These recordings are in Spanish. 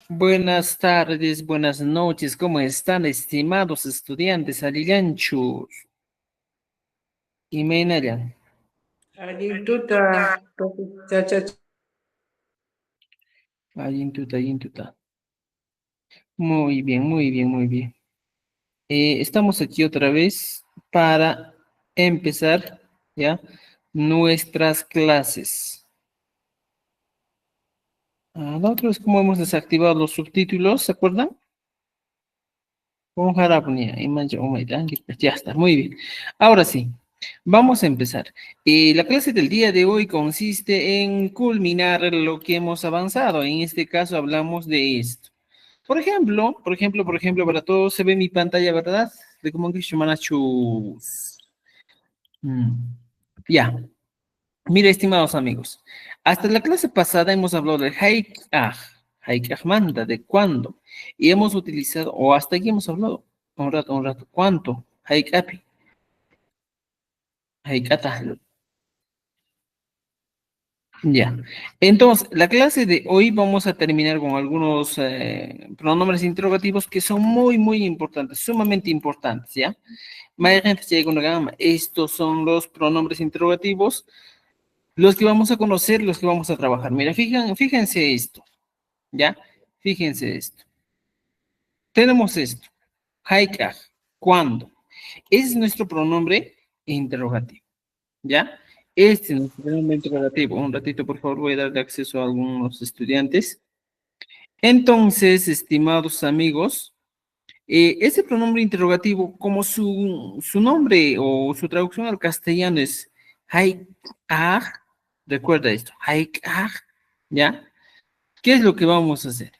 Buenas tardes, buenas noches, ¿cómo están, estimados estudiantes? Alillanchus y Menayan. Allituta, profesor. Allintuta, allintuta. Muy bien, muy bien, muy bien. Estamos aquí otra vez para empezar, ¿ya? Nuestras clases. La otra vez, como hemos desactivado los subtítulos, ¿se acuerdan? Con Harapnia, ya está, muy bien. Ahora sí, vamos a empezar. La clase del día de hoy consiste en culminar lo que hemos avanzado. En este caso hablamos de esto. Por ejemplo, para todos se ve mi pantalla, ¿verdad? De cómo que se llama chus. Mm, Ya, mire, estimados amigos, hasta la clase pasada hemos hablado de Haikaj manda, de cuándo, y hemos utilizado, o hasta aquí hemos hablado, un rato, ¿cuánto? Haikapi, Haikata. Ya. Entonces, la clase de hoy vamos a terminar con algunos pronombres interrogativos que son muy, muy importantes, sumamente importantes, ¿ya? Estos son los pronombres interrogativos, los que vamos a conocer, los que vamos a trabajar. Mira, fíjense esto. ¿Ya? Fíjense esto. Tenemos esto. Haikaj. ¿Cuándo? Es nuestro pronombre interrogativo. ¿Ya? Este es nuestro pronombre interrogativo. Un ratito, por favor, voy a darle acceso a algunos estudiantes. Entonces, estimados amigos, ese pronombre interrogativo, como su nombre o su traducción al castellano es Haikaj, recuerda esto, Haikaj, ¿ya? ¿Qué es lo que vamos a hacer?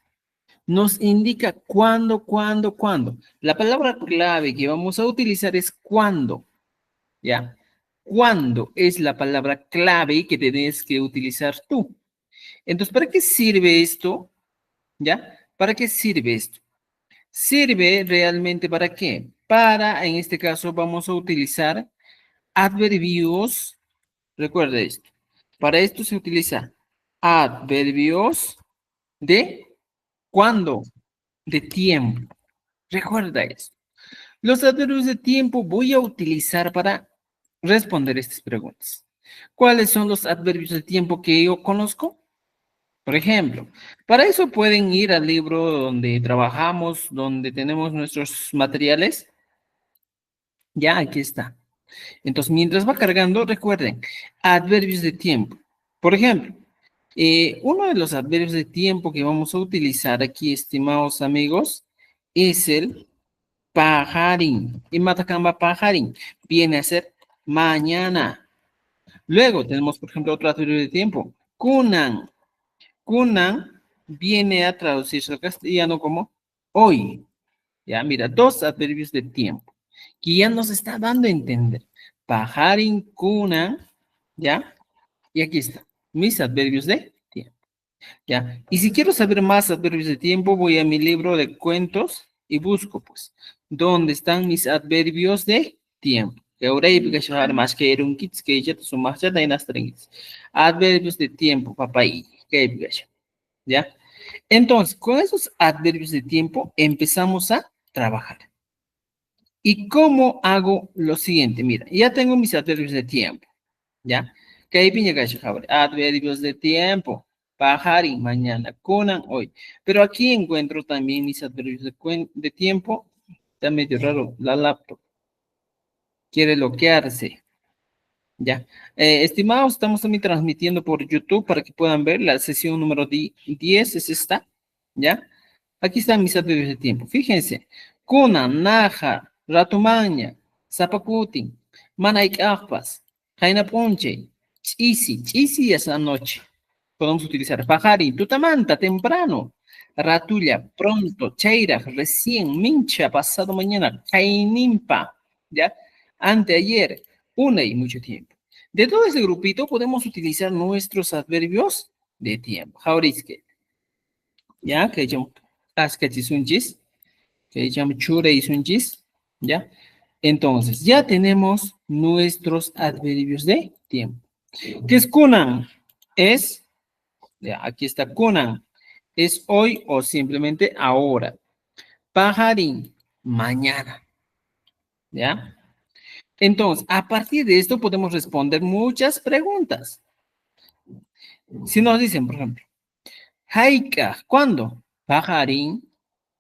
Nos indica cuándo. La palabra clave que vamos a utilizar es cuándo, ¿ya? ¿Cuándo es la palabra clave que tienes que utilizar tú? Entonces, ¿para qué sirve esto? ¿Ya? ¿Para qué sirve esto? Sirve realmente para qué? Para, en este caso, vamos a utilizar adverbios. Recuerda esto. Para esto se utiliza adverbios de cuándo, de tiempo. Recuerda eso. Los adverbios de tiempo voy a utilizar para responder estas preguntas. ¿Cuáles son los adverbios de tiempo que yo conozco? Por ejemplo, para eso pueden ir al libro donde trabajamos, donde tenemos nuestros materiales. Ya, aquí está. Entonces, mientras va cargando, recuerden, adverbios de tiempo. Por ejemplo, uno de los adverbios de tiempo que vamos a utilizar aquí, estimados amigos, es el pajarín. Y matacamba pajarín viene a ser mañana. Luego tenemos, por ejemplo, otro adverbio de tiempo. Kunan. Kunan viene a traducirse al castellano como hoy. Ya, mira, dos adverbios de tiempo que ya nos está dando a entender. Pajarín, kunan, ¿ya? Y aquí está, mis adverbios de tiempo. ¿Ya? Y si quiero saber más adverbios de tiempo, voy a mi libro de cuentos y busco, pues, ¿dónde están mis adverbios de tiempo? Que ahora hay que llevar más que un kits que ya te sumas ya de las trenguis. Adverbios de tiempo, papá, y que hay que hacer, ¿ya? Entonces, con esos adverbios de tiempo empezamos a trabajar. ¿Y cómo hago lo siguiente? Mira, ya tengo mis adverbios de tiempo, ¿ya? Que ahí piña adverbios de tiempo. Pajarín, mañana, Conan, hoy. Pero aquí encuentro también mis adverbios de tiempo. Está medio raro la laptop. Quiere bloquearse, ¿ya? Estimados, estamos también transmitiendo por YouTube para que puedan ver la sesión número 10, es esta, ¿ya? Aquí están mis adverbios de tiempo. Fíjense. Kunan, Naja, Ratumaña, Zapacutin, Manaikakpas, Jaina Ponche, Chisi es la noche. Podemos utilizar Pajari, Tutamanta, temprano. Ratulla, pronto. Chaira, recién. Mincha, pasado mañana. Cainimpa, ¿ya? Anteayer, una y mucho tiempo. De todo este grupito podemos utilizar nuestros adverbios de tiempo. Jaurisque, ¿ya? Que llamamos Askachisunchis, que llamamos Chureisunchis, ¿ya? Entonces, ya tenemos nuestros adverbios de tiempo. ¿Qué es Kunan? Es, ya, aquí está Kunan. es hoy o simplemente ahora. Pajarín, mañana. ¿Ya? Entonces, a partir de esto podemos responder muchas preguntas. Si nos dicen, por ejemplo, Haika, ¿cuándo? Pajarín,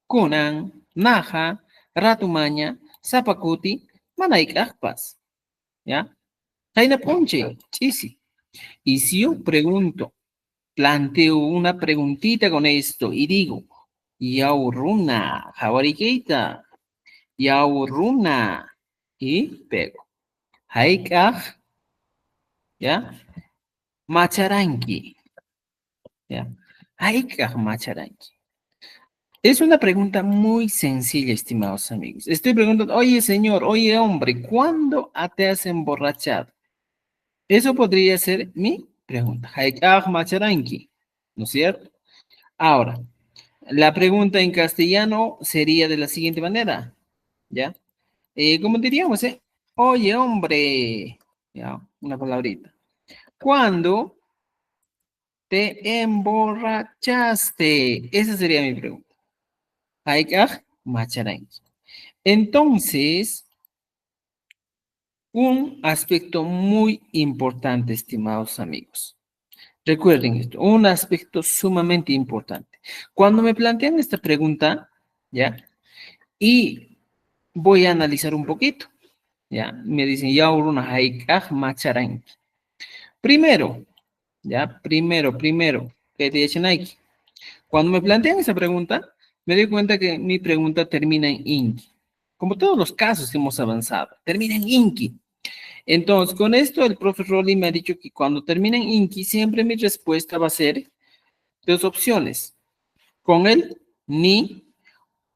kunan, naja, ratumaña, zapacuti, manaikakpas. ¿Ya? Jaina ponche, chisi. Y si yo pregunto, planteo una preguntita con esto y digo, yauruna, jawarikeita, yauruna, y pego. Haikaj, ¿ya? Macharanqui, ¿ya? Haikaj macharanqui. Es una pregunta muy sencilla, estimados amigos. Estoy preguntando, oye señor, oye hombre, ¿cuándo te has emborrachado? Eso podría ser mi pregunta. Haikaj macharanqui, ¿no es cierto? Ahora, la pregunta en castellano sería de la siguiente manera, ¿ya? Como diríamos, oye, hombre, ya, una palabrita. ¿Cuándo te emborrachaste? Esa sería mi pregunta. Haikaj macharanqui. Entonces, un aspecto muy importante, estimados amigos. Recuerden esto, un aspecto sumamente importante. Cuando me plantean esta pregunta, ¿ya? Y voy a analizar un poquito, ¿ya? Me dicen, ya uruna haikaj macharanqui. Primero, ¿ya? Primero, ¿qué te dicen aquí? Cuando me plantean esa pregunta, me doy cuenta que mi pregunta termina en inki. Como todos los casos que hemos avanzado, termina en inki. Entonces, con esto el profe Rolly me ha dicho que cuando termina en inki, siempre mi respuesta va a ser dos opciones. Con el ni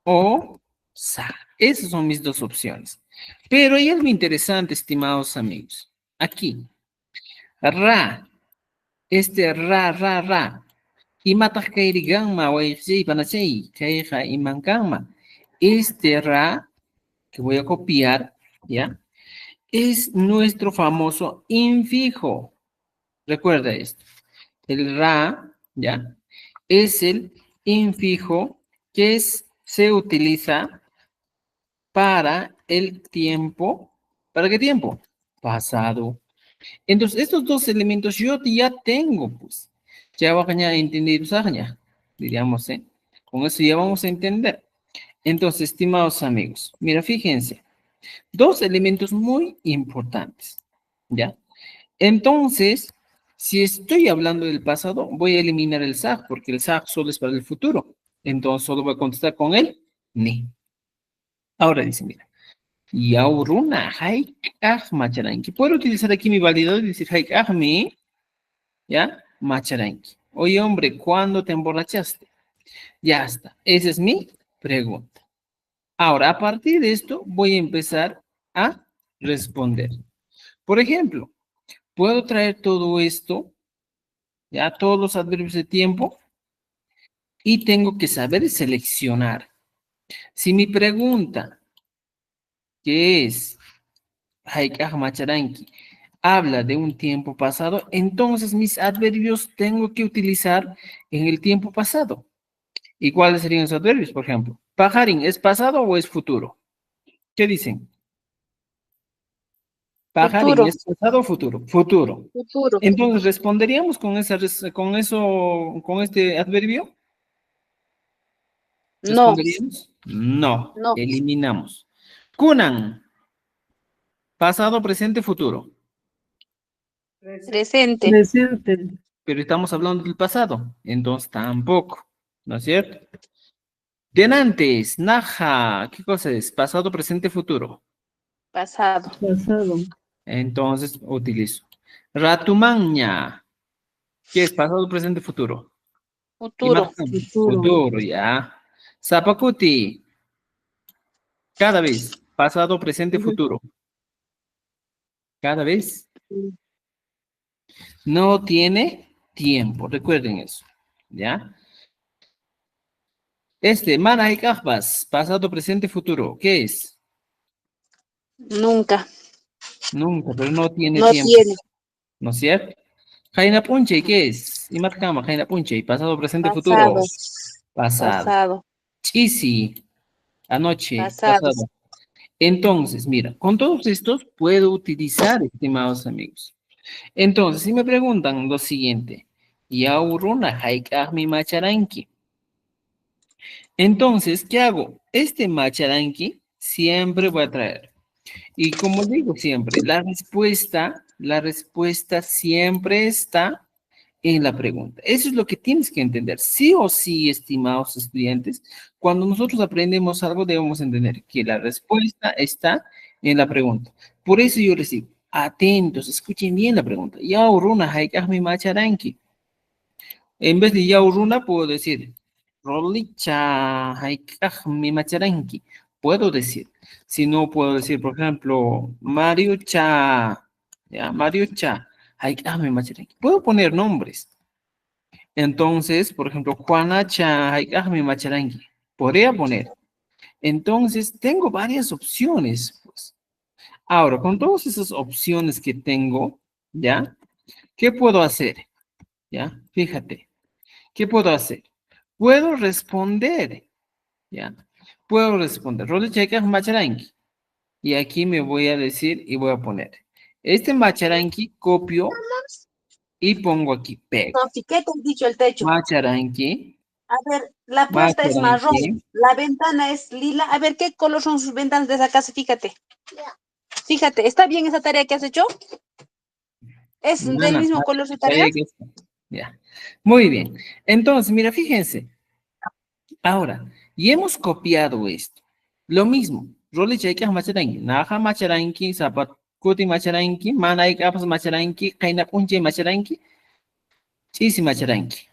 o sa. Esas son mis dos opciones. Pero hay algo interesante, estimados amigos. Aquí, ra, ra. Imataq kayrikanma wayqiypanachay kayqa imankanma. Este ra, que voy a copiar, ¿ya? Es nuestro famoso infijo. Recuerda esto. El ra, ¿ya? Es el infijo que se utiliza para el tiempo. ¿Para qué tiempo? Pasado. Entonces, estos dos elementos yo ya tengo, pues. Ya va a entender, diríamos, ¿eh? Con eso ya vamos a entender. Entonces, estimados amigos, mira, fíjense, dos elementos muy importantes, ¿ya? Entonces, si estoy hablando del pasado, voy a eliminar el SAG, porque el SAG solo es para el futuro. Entonces, solo voy a contestar con el ni. Ahora dice, mira, yauruna haik macharanki. Puedo utilizar aquí mi validador y decir haik mi, ¿ya? Macharanki. Oye, hombre, ¿cuándo te emborrachaste? Ya está. Esa es mi pregunta. Ahora, a partir de esto, voy a empezar a responder. Por ejemplo, puedo traer todo esto, ya todos los adverbios de tiempo, y tengo que saber seleccionar. Si mi pregunta, que es Haikaj Macharanki, habla de un tiempo pasado, entonces mis adverbios tengo que utilizar en el tiempo pasado. ¿Y cuáles serían los adverbios? Por ejemplo, pajarín, ¿es pasado o es futuro? ¿Qué dicen? Pajarín, Futuro, ¿es pasado o futuro? Futuro. futuro. Entonces, ¿responderíamos con con eso, con este adverbio? No, ¿Responderíamos? No, no. eliminamos. Kunan, pasado, presente, futuro. Presente. Presente. Pero estamos hablando del pasado, entonces tampoco, ¿no es cierto? Denantes, naja, ¿qué cosa es? Pasado, presente, futuro. Pasado. Pasado. Entonces utilizo. Ratumaña, ¿qué es? Pasado, presente, futuro. Futuro. Imagen, Futuro. futuro, ya. Zapacuti, cada vez. Pasado, presente, Ujú. futuro. Cada vez. No tiene tiempo, recuerden eso, ¿ya? Mana y Kahbas, pasado, presente, futuro. ¿Qué es? Nunca. Nunca, pero no tiene No tiempo, tiene. ¿no es cierto? Jaina Punche, ¿qué es? Y marcamos, jaina punche, pasado, presente, futuro. Pasado. Pasado. Pasado. Chisi, anoche, Pasado. pasado. Entonces, mira, con todos estos puedo utilizar, estimados amigos. Entonces, si me preguntan lo siguiente, yauruna haikahmi macharanki. Entonces, ¿qué hago? Este macharanki siempre voy a traer. Y como digo siempre, la respuesta siempre está en la pregunta. Eso es lo que tienes que entender. Sí o sí, estimados estudiantes, cuando nosotros aprendemos algo, debemos entender que la respuesta está en la pregunta. Por eso yo les digo, atentos, escuchen bien la pregunta. Yauruna haikahmi macharanki. En vez de yauruna, puedo decir, rolicha haikahmi macharanki. Puedo decir. Si no, puedo decir, por ejemplo, Mario Cha. Ya, Mario Cha. Haikahmi macharanki. Puedo poner nombres. Entonces, por ejemplo, Juana Cha haikahmi macharanki. Podría poner. Entonces, tengo varias opciones, pues. Ahora, con todas esas opciones que tengo, ¿ya? ¿Qué puedo hacer? ¿Ya? Fíjate. ¿Qué puedo hacer? Puedo responder, ¿ya? Puedo responder. Role checa macharanki. Y aquí me voy a decir y voy a poner. Este macharanki copio y pongo aquí, pego. Sofi, ¿qué te has dicho el techo? Macharanki, A ver, la puerta es marrón, macharanki. la ventana es lila. A ver, ¿qué color son sus ventanas de esa casa? Fíjate. Fíjate, ¿está bien esa tarea que has hecho? ¿Es del Nana, mismo color su tarea? ya. Muy bien. Entonces, mira, fíjense. Ahora, y hemos copiado esto. Lo mismo. Role checa macharanki. Naja macharanki, zapakuti macharanki, manay kapas macharanki, kaina punche macharanki, chisi macharanki.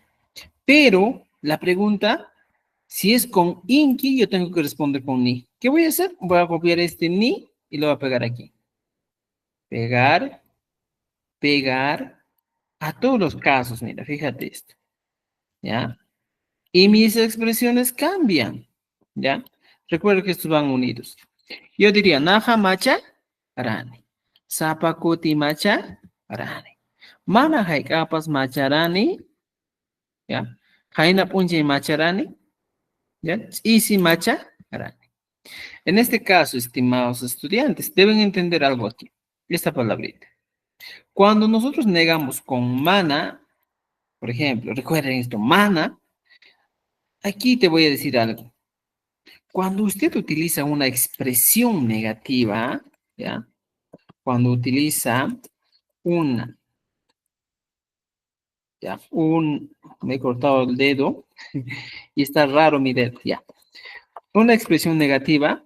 Pero la pregunta, si es con inki, yo tengo que responder con ni. ¿Qué voy a hacer? Voy a copiar este ni y lo voy a pegar aquí. Pegar, pegar, a todos los casos, mira, fíjate esto, ¿ya? Y mis expresiones cambian, ¿ya? Recuerda que estos van unidos. Yo diría, naja macha, rani. Zapakuti macha, rani. Mana haikapas macharani, ¿ya? Jaina punche macharani, ¿ya? Isi macha, rani. En este caso, estimados estudiantes, deben entender algo aquí, esta palabrita. Cuando nosotros negamos con mana, por ejemplo, recuerden esto, mana, aquí te voy a decir algo. Cuando usted utiliza una expresión negativa, ¿ya? Cuando utiliza una, ya, me he cortado el dedo y está raro mi dedo, ya. Una expresión negativa,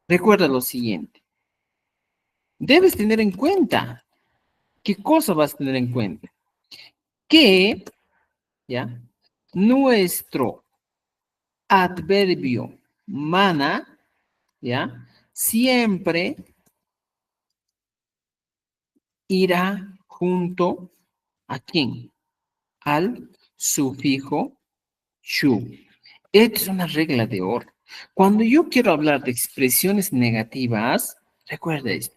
recuerda lo siguiente. Debes tener en cuenta. ¿Qué cosa vas a tener en cuenta? Que, ¿ya? Nuestro adverbio mana, ¿ya? Siempre irá junto a quién? Al sufijo shu. Esta es una regla de oro. Cuando yo quiero hablar de expresiones negativas, recuerda esto.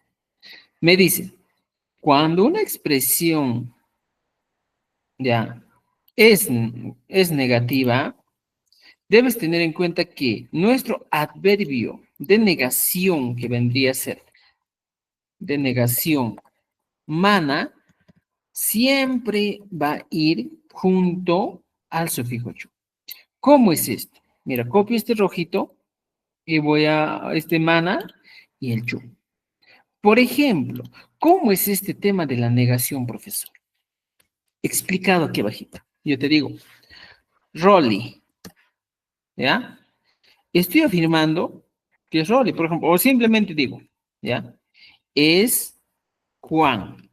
Me dice, cuando una expresión ya es negativa, debes tener en cuenta que nuestro adverbio de negación, que vendría a ser de negación, mana, siempre va a ir junto al sufijo chu. ¿Cómo es esto? Mira, copio este rojito y voy a este mana y el chu. Por ejemplo, ¿cómo es este tema de la negación, profesor? Explicado aquí abajito. Yo te digo, Rolly, ¿ya? Estoy afirmando que es Rolly, por ejemplo, o simplemente digo, ¿ya? Es Juan.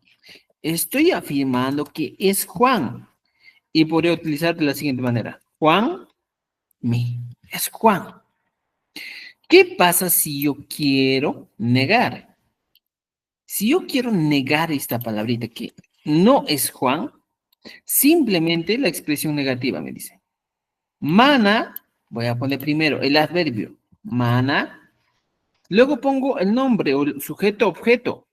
Estoy afirmando que es Juan. Y podría utilizar de la siguiente manera. Juan, mi. Es Juan. ¿Qué pasa si yo quiero negar? Si yo quiero negar esta palabrita que no es Juan, simplemente la expresión negativa me dice. Mana, voy a poner primero el adverbio. Mana. Luego pongo el nombre o el sujeto objeto.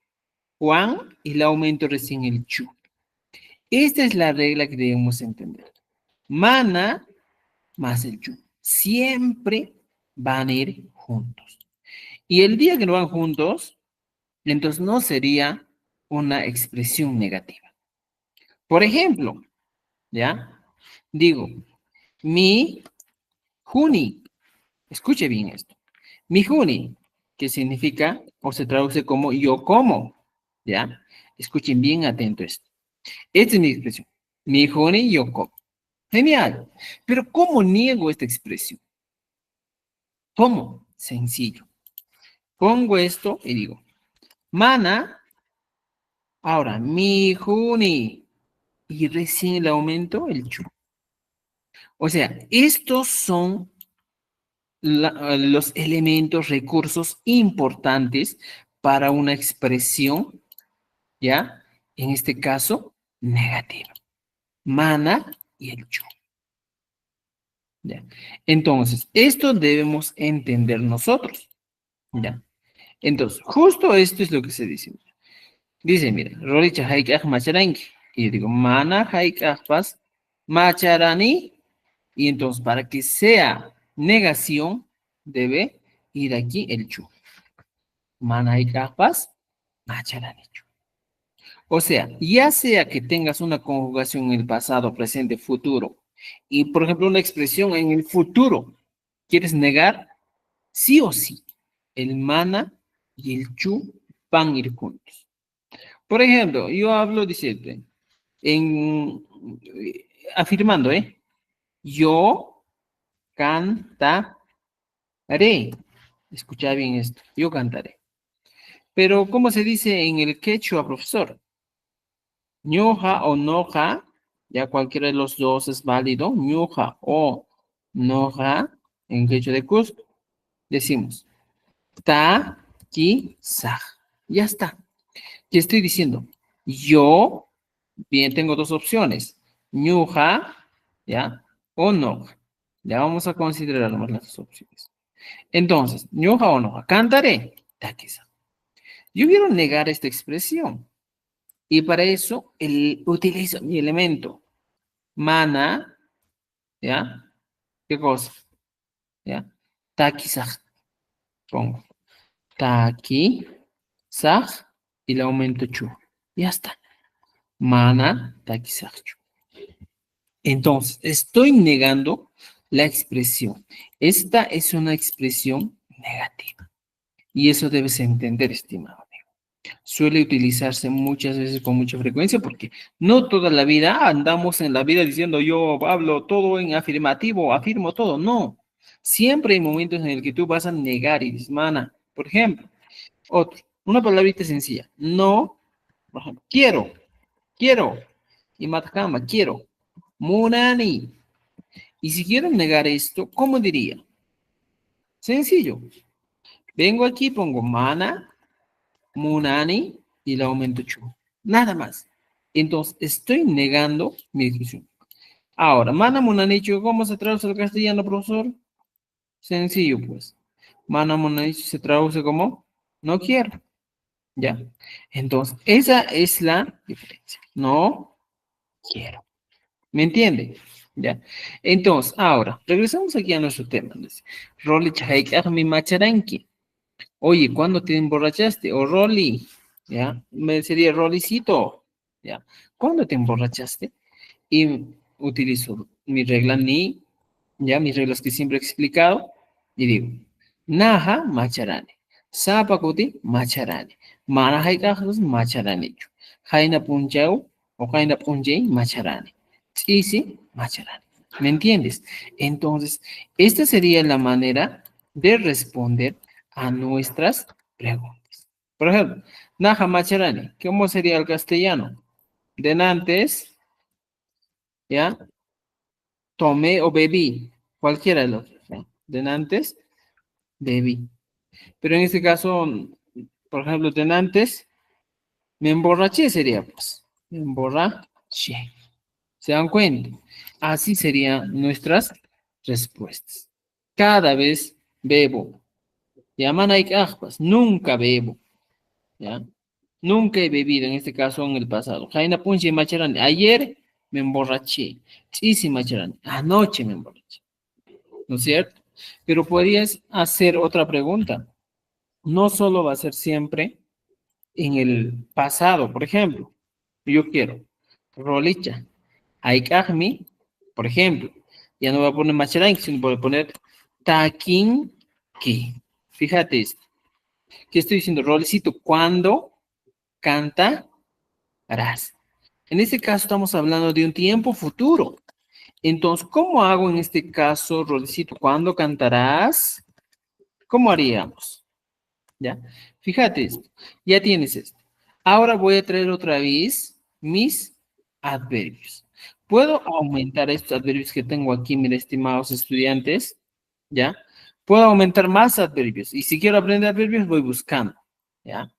Juan y le aumento recién el chu. Esta es la regla que debemos entender. Mana más el chu. Siempre van a ir juntos. Y el día que no van juntos, entonces no sería una expresión negativa. Por ejemplo, ¿ya? Digo, mi juni. Escuche bien esto. Mi juni, que significa o se traduce como yo como. ¿Ya? Escuchen bien atento esto. Esta es mi expresión. Mi juni, yo como. Genial. Pero ¿cómo niego esta expresión? ¿Cómo? Sencillo. Pongo esto y digo, mana, ahora, mi juni. Y recién le aumento el chu. O sea, estos son los elementos, recursos importantes para una expresión, ¿ya? En este caso, negativa. Mana y el chu. ¿Ya? Entonces, esto debemos entender nosotros, ¿ya? Entonces, justo esto es lo que se dice. Dice, mira, Roricha haikaj macharanki. Y yo digo, mana haikaj pas macharani. Y entonces, para que sea negación, debe ir aquí el chu. Mana haikaj pas macharani chu. O sea que tengas una conjugación en el pasado, presente, futuro, y por ejemplo una expresión en el futuro, ¿quieres negar? Sí o sí, el mana y el chu van a ir juntos. Por ejemplo, yo hablo diciendo, en, afirmando, yo cantaré. Escucha bien esto, yo cantaré. Pero, ¿cómo se dice en el quechua, profesor? Ñuja o noja, ya cualquiera de los dos es válido. Ñuja o noja, en quechua de Cusco, decimos ta, ki, saj. Ya está. ¿Qué estoy diciendo? Yo, bien, tengo dos opciones. Ñuja, ¿ya? O noja. Ya vamos a considerar nomás las dos opciones. Entonces, ñuja o noja. Cantaré. Ta, ki, saj. Yo quiero negar esta expresión. Y para eso utilizo mi elemento. Mana, ¿ya? ¿Qué cosa? ¿Ya? Taki, saj. Pongo. Taki, saj. Y le aumento chu. Ya está. Mana, taki, saj, chu. Entonces, estoy negando la expresión. Esta es una expresión negativa. Y eso debes entender, estimado amigo. Suele utilizarse muchas veces con mucha frecuencia porque no toda la vida andamos en la vida diciendo yo hablo todo en afirmativo, afirmo todo. No. Siempre hay momentos en el que tú vas a negar y dices, mana, por ejemplo, otro, una palabrita sencilla. No, por ejemplo, quiero. Y matkama, quiero. Munani. Y si quiero negar esto, ¿cómo diría? Sencillo. Vengo aquí, pongo mana, munani y le aumento chu. Nada más. Entonces, estoy negando mi discusión. Ahora, mana, munani, chu, ¿cómo se traduce al castellano, profesor? Sencillo, pues. Mana, munani, chu se traduce como no quiero. ¿Ya? Entonces, esa es la diferencia. No quiero. ¿Me entiende? ¿Ya? Entonces, ahora, regresamos aquí a nuestro tema. Roli chahaikaj mi macharanki. Oye, ¿cuándo te emborrachaste? O Rolly, ¿ya? Me sería Rolicito, ¿ya? ¿Cuándo te emborrachaste? Y utilizo mi regla ni, ¿ya? Mis reglas que siempre he explicado, y digo, naja macharane, sapakuti macharane, manahaikajos macharane, jaina punchau o jaina punjay macharane, sí, macharane. ¿Me entiendes? Entonces, esta sería la manera de responder a nuestras preguntas. Por ejemplo, naja macharane, ¿cómo sería el castellano? Denantes, ¿ya? Tomé o bebí, cualquiera de los dos, ¿ya? Denantes, bebí. Pero en este caso, por ejemplo, denantes, me emborraché sería, pues, me emborraché. ¿Se dan cuenta? Así serían nuestras respuestas. Cada vez bebo. Llaman a nunca bebo. ¿Ya? Nunca he bebido, en este caso en el pasado. Jaina punche macharani. Ayer me emborraché. Chisi macharani. Anoche me emborraché. ¿No es cierto? Pero podrías hacer otra pregunta. No solo va a ser siempre en el pasado. Por ejemplo, yo quiero rolicha. Aikagmi, por ejemplo. Ya no voy a poner macharani, sino voy a poner taquín que. Fíjate esto. ¿Qué estoy diciendo? Rolicito, ¿cuándo cantarás? En este caso estamos hablando de un tiempo futuro. Entonces, ¿cómo hago en este caso, Rolicito? ¿Cuándo cantarás? ¿Cómo haríamos? ¿Ya? Fíjate esto. Ya tienes esto. Ahora voy a traer otra vez mis adverbios. ¿Puedo aumentar estos adverbios que tengo aquí, mis estimados estudiantes? ¿Ya? Puedo aumentar más adverbios. Y si quiero aprender adverbios, voy buscando. ¿Ya?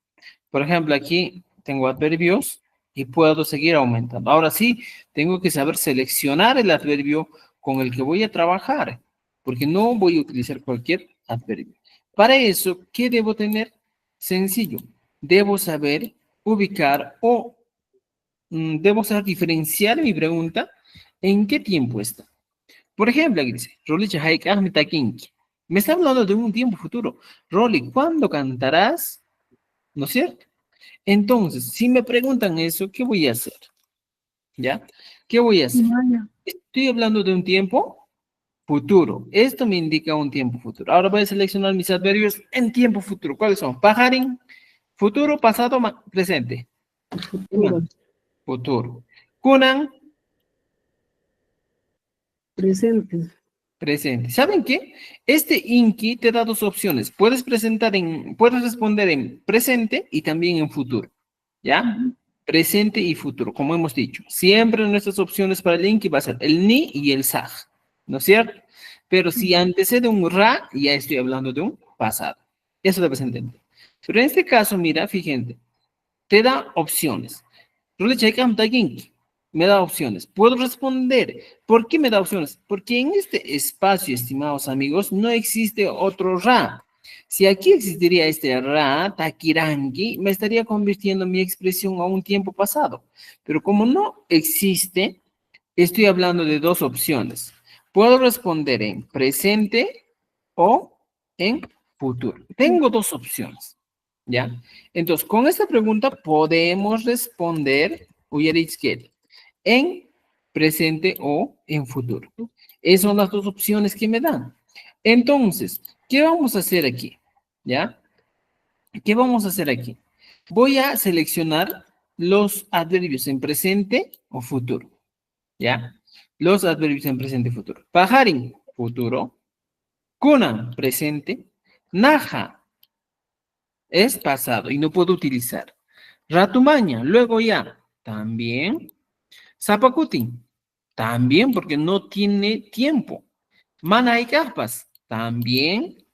Por ejemplo, aquí tengo adverbios y puedo seguir aumentando. Ahora sí, tengo que saber seleccionar el adverbio con el que voy a trabajar, porque no voy a utilizar cualquier adverbio. Para eso, ¿qué debo tener? Sencillo. Debo saber ubicar o debo saber diferenciar mi pregunta en qué tiempo está. Por ejemplo, aquí dice, Rolly Chahaik Ahmed Takinki. Me está hablando de un tiempo futuro. Rolly, ¿cuándo cantarás? ¿No es cierto? Entonces, si me preguntan eso, ¿qué voy a hacer? ¿Ya? ¿Qué voy a hacer? Estoy hablando de un tiempo futuro. Esto me indica un tiempo futuro. Ahora voy a seleccionar mis adverbios en tiempo futuro. ¿Cuáles son? Pajarín, futuro, pasado, presente. Futuro. Futuro. Kunan, Presente. presente. ¿Saben qué? Este Inki te da dos opciones. Puedes responder en presente y también en futuro. ¿Ya? Presente y futuro, como hemos dicho. Siempre nuestras opciones para el Inki va a ser el ni y el saj. ¿No es cierto? Pero si antecede un ra, ya estoy hablando de un pasado. Eso debes entender. Pero en este caso, mira, fíjense, te da opciones. Me da opciones. Puedo responder. ¿Por qué me da opciones? Porque en este espacio, estimados amigos, no existe otro ra. Si aquí existiría este ra, takirangi, me estaría convirtiendo mi expresión a un tiempo pasado. Pero como no existe, estoy hablando de dos opciones. Puedo responder en presente o en futuro. Tengo dos opciones. ¿Ya? Entonces, con esta pregunta podemos responder Uyaritzket en presente o en futuro. Esas son las dos opciones que me dan. Entonces, ¿qué vamos a hacer aquí? ¿Ya? ¿Qué vamos a hacer aquí? Voy a seleccionar los adverbios en presente o futuro. ¿Ya? Los adverbios en presente y futuro. Pajarin, futuro. Kunan, presente. Naja, es pasado y no puedo utilizar. Ratumaña, luego ya, también. Zapacuti, también porque no tiene tiempo. Mana y capas, también.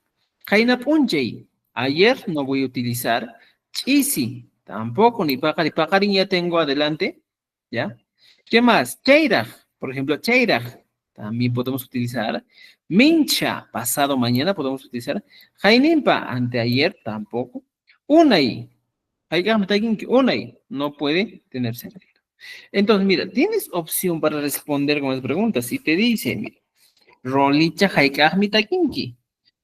Jaina Punjay, ayer no voy a utilizar. Chisi, tampoco, ni pájaro, pajarín ya tengo adelante. ¿Ya? ¿Qué más? Cheiraj, por ejemplo, Cheiraj, también podemos utilizar. Mincha, pasado mañana podemos utilizar. Jainimpa, anteayer, tampoco. Unai, Unai, no puede tener sentido. Entonces, mira, tienes opción para responder con las preguntas. Si te dice, mira, Rolicha Haikahmitakinki.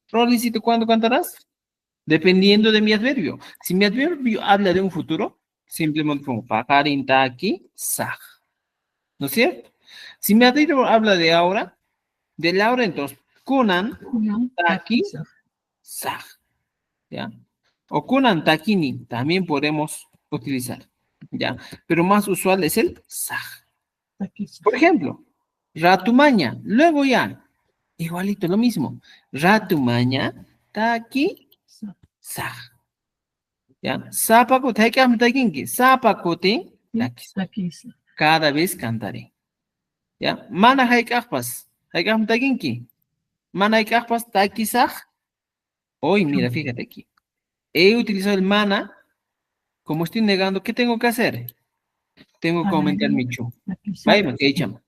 Rolicito, ¿cuándo cantarás? Dependiendo de mi adverbio. Si mi adverbio habla de un futuro, simplemente pongo pajarintaki, saj. ¿No es cierto? Si mi adverbio habla de ahora, entonces, kunan, taki, saj. ¿Ya? O kunan takini, también podemos utilizar. ¿Ya? Pero más usual es el saj. Por ejemplo, ratumaña, luego ya, igualito lo mismo. Ratumaña, taki, saj. ¿Ya? Zapacote, hay que hablar aquí. Zapacote, taki, saj. Cada vez cantaré. ¿Ya? Mana hay capas, hay que hablar aquí. Mana hay capas, taki, saj. Hoy, mira, fíjate aquí. He utilizado el mana, como estoy negando, ¿qué tengo que hacer? Tengo que aumentar mi chu. Vaya, ¿qué echamos?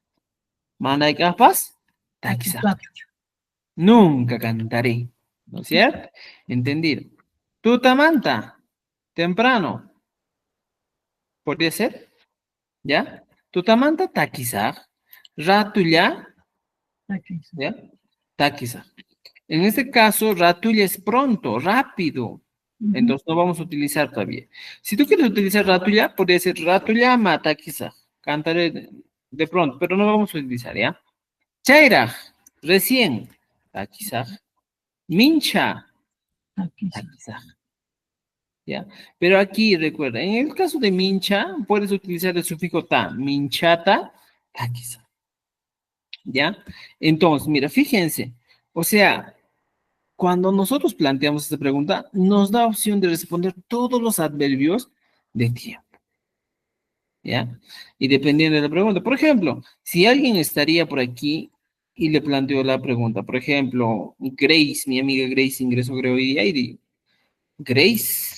Mana hay capas, taki, saj. Nunca cantaré. ¿No es cierto? Entendido. Tutamanta, temprano. ¿Podría ser? ¿Ya? Tutamanta taquizaq, ratulla, ¿ya? Taquizaq. En este caso, ratulla es pronto, rápido. Entonces no vamos a utilizar todavía. Si tú quieres utilizar ratulla, podría ser ratulla mata quizá. Cantaré de pronto, pero no vamos a utilizar, ¿ya? Chaira, recién. Taquizaj. Mincha. Taquizaj. ¿Ya? Pero aquí recuerda, en el caso de mincha, puedes utilizar el sufijo ta. Minchata, taquizaj. ¿Ya? Entonces, mira, fíjense. O sea, cuando nosotros planteamos esta pregunta, nos da opción de responder todos los adverbios de tiempo, ¿ya? Y dependiendo de la pregunta. Por ejemplo, si alguien estaría por aquí y le planteo la pregunta, por ejemplo, Grace, mi amiga Grace ingresó creo hoy día y Grace,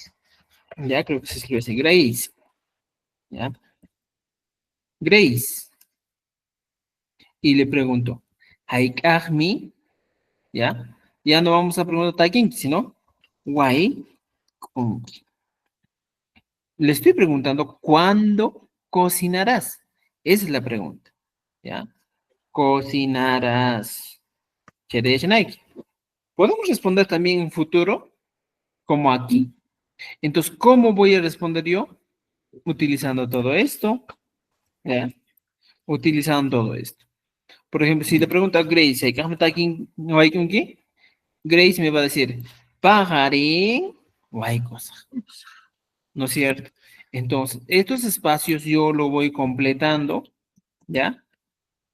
ya creo que se escribe así, Grace, ¿ya? Grace. Y le pregunto, Haik Ahmi, ¿ya? Ya no vamos a preguntar a quién, sino, Why, con Le estoy preguntando, ¿cuándo cocinarás? Esa es la pregunta, ¿ya? Cocinarás. ¿Quieres Nike? Podemos responder también en futuro, como aquí. Entonces, ¿cómo voy a responder yo? Utilizando todo esto, ¿ya? Utilizando todo esto. Por ejemplo, si le pregunto a Grace, ¿no hay con qué? Grace me va a decir, pajaré, o hay cosa, ¿no es cierto? Entonces, estos espacios yo lo voy completando, ¿ya?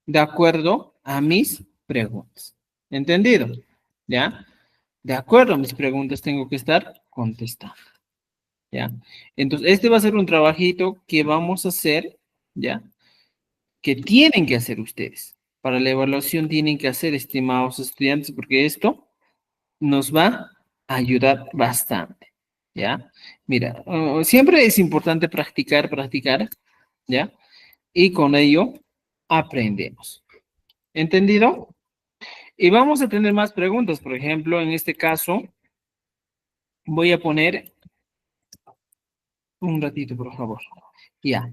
De acuerdo a mis preguntas. ¿Entendido? ¿Ya? De acuerdo a mis preguntas tengo que estar contestando. ¿Ya? Entonces, este va a ser un trabajito que vamos a hacer, ¿ya? Que tienen que hacer ustedes. Para la evaluación tienen que hacer, estimados estudiantes, porque esto nos va a ayudar bastante. ¿Ya? Mira, siempre es importante practicar, practicar, ¿ya? Y con ello aprendemos. ¿Entendido? Y vamos a tener más preguntas. Por ejemplo, en este caso, voy a poner un ratito, por favor. Ya.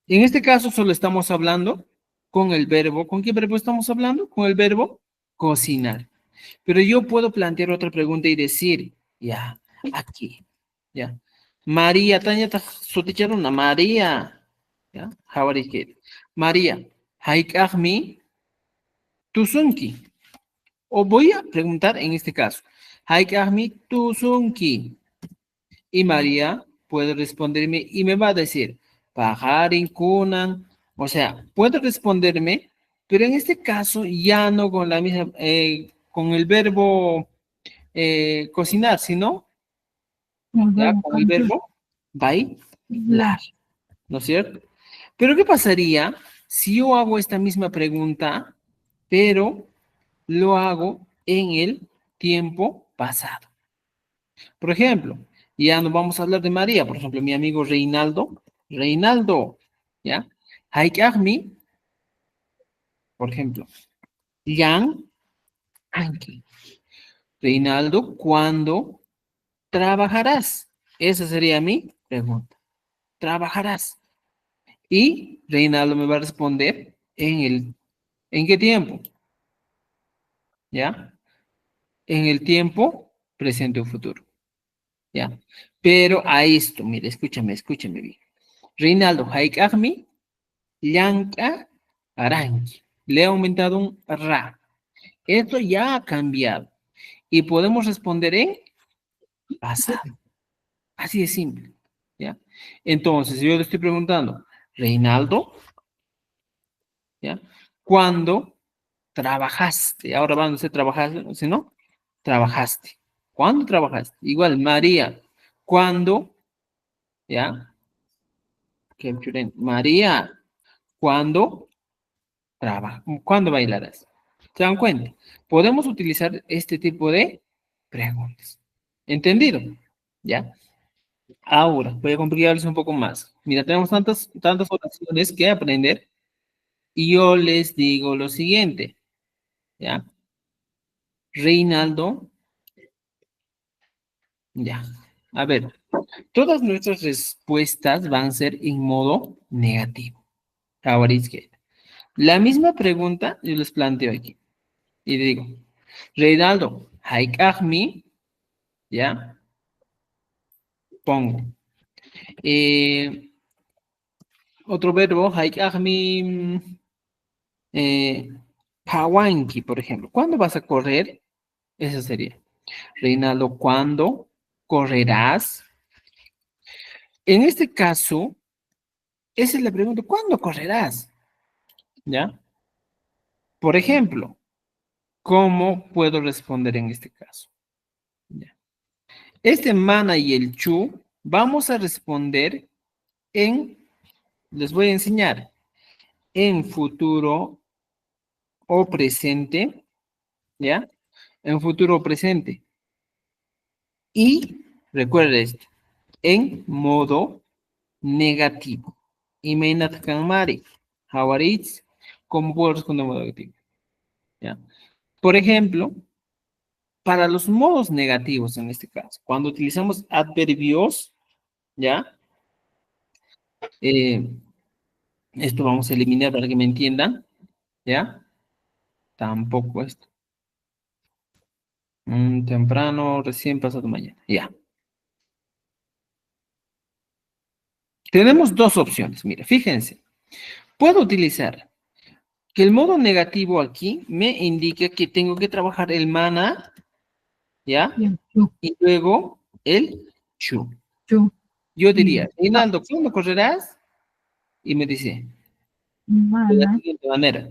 En este caso, solo estamos hablando con el verbo. ¿Con qué verbo estamos hablando? Con el verbo cocinar. Pero yo puedo plantear otra pregunta y decir, ya, aquí, ya. María, Tania, una María. Ya, Javarikeri. María, Haikahmi, Tusunki. O voy a preguntar en este caso, Haikahmi Tusunki. Y María puede responderme y me va a decir, Pajarin Kunan. O sea, puede responderme, pero en este caso ya no con la misma, con el verbo cocinar, sino ya con el verbo bailar, ¿no es cierto? Pero ¿qué pasaría si yo hago esta misma pregunta, pero lo hago en el tiempo pasado? Por ejemplo, ya no vamos a hablar de María, por ejemplo, mi amigo Reinaldo, ¿ya? Haikahmi, por ejemplo, Yang Anki. Reinaldo, ¿cuándo trabajarás? Esa sería mi pregunta. ¿Trabajarás? Y Reinaldo me va a responder ¿en qué tiempo? ¿Ya? En el tiempo presente o futuro. ¿Ya? Pero a esto, mire, escúchame bien. Reinaldo, Haikahmi, Llanca, Aranqui. Le he aumentado un ra. Esto ya ha cambiado. Y podemos responder en pasado. Así de simple. ¿Ya? Entonces, yo le estoy preguntando, Reinaldo, ¿ya? ¿Cuándo trabajaste? Ahora van a ser trabajaste, si no, trabajaste. ¿Cuándo trabajaste? Igual, María, ¿cuándo? ¿Ya? María, ¿cuándo trabajas? ¿Cuándo bailarás? ¿Se dan cuenta? Podemos utilizar este tipo de preguntas. ¿Entendido? ¿Ya? Ahora, voy a complicarles un poco más. Mira, tenemos tantas oraciones que aprender y yo les digo lo siguiente, ¿ya? Reinaldo, ya. A ver, Todas nuestras respuestas van a ser en modo negativo. Ahora es que la misma pregunta yo les planteo aquí. Y digo, Reinaldo, haik ahmi, ¿ya? Pongo. Otro verbo, haik ahmi, pawanki, por ejemplo. ¿Cuándo vas a correr? Eso sería. Reinaldo, ¿cuándo correrás? En este caso, esa es la pregunta, ¿cuándo correrás? ¿Ya? Por ejemplo, ¿cómo puedo responder en este caso? ¿Ya? Este mana y el chu, vamos a responder en, les voy a enseñar, en futuro o presente, ¿ya? En futuro o presente. Y, recuerda esto, en modo negativo. Imenat kanmari. Hawaritz, ¿cómo puedo responder en modo negativo? ¿Ya? Por ejemplo, para los modos negativos en este caso, cuando utilizamos adverbios, ¿ya? Eh, esto vamos a eliminar para que me entiendan, ¿ya? Tampoco esto. Temprano, recién pasado mañana, ya. Tenemos dos opciones, mire, fíjense. Puedo utilizar que el modo negativo aquí me indica que tengo que trabajar el mana, ¿ya? Bien, chu, Y luego el chu. chu, Yo diría, Reinaldo, ¿cuándo correrás? Y me dice, de la mana, siguiente manera.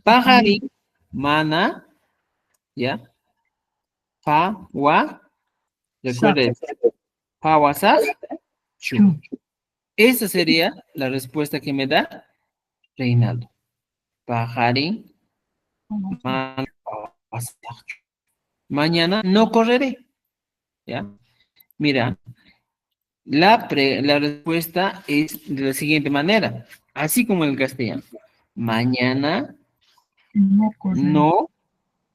Pajari, mana, ¿ya? Pa, wa, sa, recuerde, pa, wa, sa, chu. chu, Esa sería la respuesta que me da Reinaldo. Pajari, mana, pa, wa, sa, chu. Mañana no correré, ¿ya? Mira, la respuesta es de la siguiente manera, así como en el castellano. Mañana no corre, no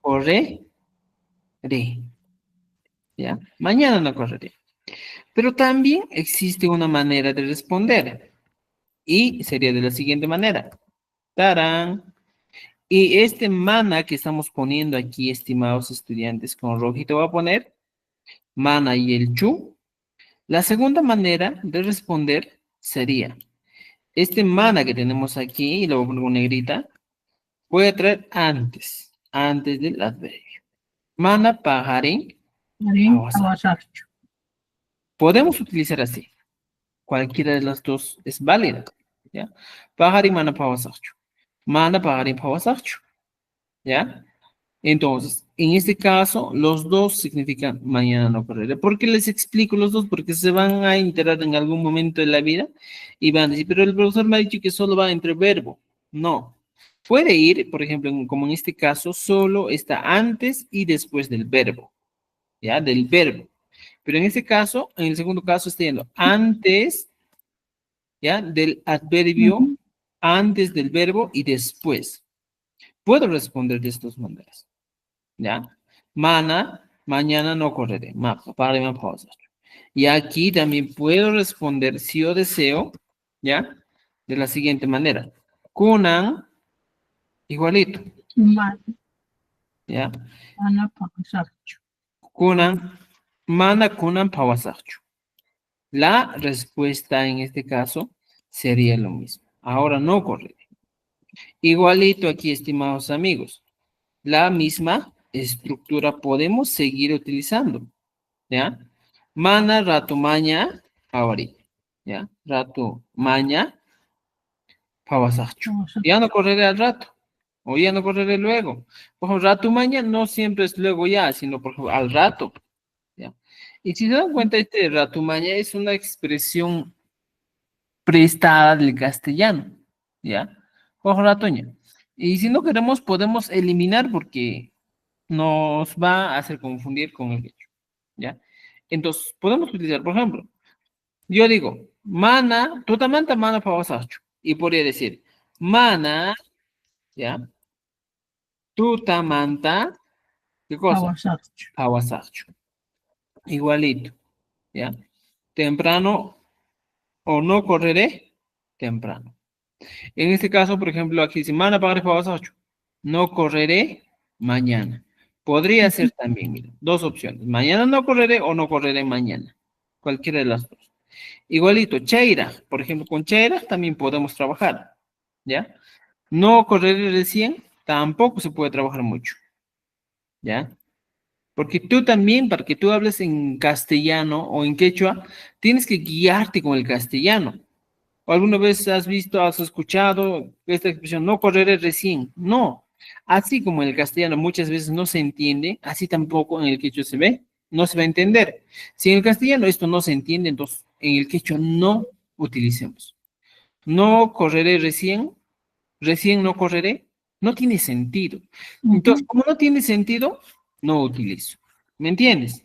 correré, ¿ya? Mañana no correré. Pero también existe una manera de responder y sería de la siguiente manera. ¡Tarán! Y este mana que estamos poniendo aquí, estimados estudiantes, con rojito voy a poner mana y el chu. La segunda manera de responder sería este mana que tenemos aquí, y lo voy a poner con negrita, voy a traer antes del adverbio. Mana pajarín, marín, awasachu, podemos utilizar así. Cualquiera de las dos es válida. ¿Ya? Pajarín, mana pawasakchu. Mana pajarín pawasakchu. ¿Ya? Entonces, en este caso, los dos significan mañana no correré. ¿Por qué les explico los dos? Porque se van a enterar en algún momento de la vida y van a decir, pero el profesor me ha dicho que solo va entre verbo. No. Puede ir, por ejemplo, como en este caso, solo está antes y después del verbo. ¿Ya? Del verbo. Pero en este caso, en el segundo caso, está yendo antes, ¿ya? Del adverbio, antes del verbo y después. Puedo responder de estas maneras. ¿Ya? Mana, mañana no correré. Para una pausa. Y aquí también puedo responder si yo deseo, ¿ya? De la siguiente manera. Kunan, igualito, ¿ya? mana, pasachu, Kunan, mana kunan pawasakchu. La respuesta en este caso sería lo mismo. Ahora no correré. Igualito aquí, estimados amigos. La misma estructura podemos seguir utilizando. ¿Ya? Mana, rato, maña, pawari. ¿Ya? Rato, maña, pawasakchu. Ya no correré al rato. O ya no correré luego. Por ejemplo, rato, maña no siempre es luego ya, sino por ejemplo, al rato. ¿Ya? Y si se dan cuenta, este rato, maña es una expresión prestada del castellano. ¿Ya? Por ratoña. Y si no queremos, podemos eliminar porque nos va a hacer confundir con el hecho. ¿Ya? Entonces, podemos utilizar, por ejemplo, yo digo, mana, totamanta mana pawasachu. Y podría decir, mana, ¿ya? Tutamanta, ¿qué cosa? awasachu, Pawasachu. Igualito, ¿ya? temprano o no correré temprano. En este caso, por ejemplo, aquí dice, mañana pagaré para las 8. No correré mañana. Podría ser también, mira, dos opciones. Mañana no correré o no correré mañana. Cualquiera de las dos. Igualito, Cheira. Por ejemplo, con Cheira también podemos trabajar. ¿Ya? No correré recién, tampoco se puede trabajar mucho. ¿Ya? Porque tú también, para que tú hables en castellano o en quechua, tienes que guiarte con el castellano. ¿O alguna vez has visto, has escuchado esta expresión, no correré recién? No. Así como en el castellano muchas veces no se entiende, así tampoco en el quechua se ve, no se va a entender. Si en el castellano esto no se entiende, entonces en el quechua no utilicemos. No correré recién, recién no correré, no tiene sentido. Entonces, como no tiene sentido, no utilizo. ¿Me entiendes?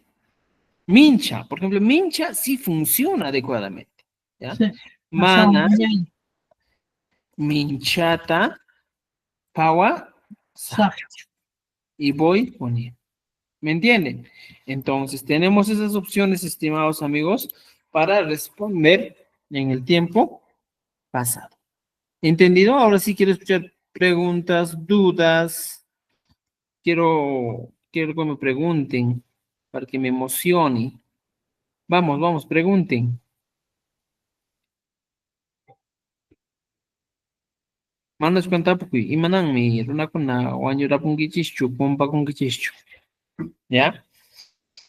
Mincha, por ejemplo, mincha sí funciona adecuadamente. ¿Ya? Sí. Pasado Mana, mañana. minchata, pawa, Sacho. y voy poniendo. ¿Me entienden? Entonces, tenemos esas opciones, estimados amigos, para responder en el tiempo pasado. ¿Entendido? Ahora sí quiero escuchar preguntas, dudas. Quiero que me pregunten para que me emocione. Vamos, vamos, pregunten. Manos cuenta porque imanan mi runa con la guanyura pungichichu, pompa pungichichu. ¿Ya?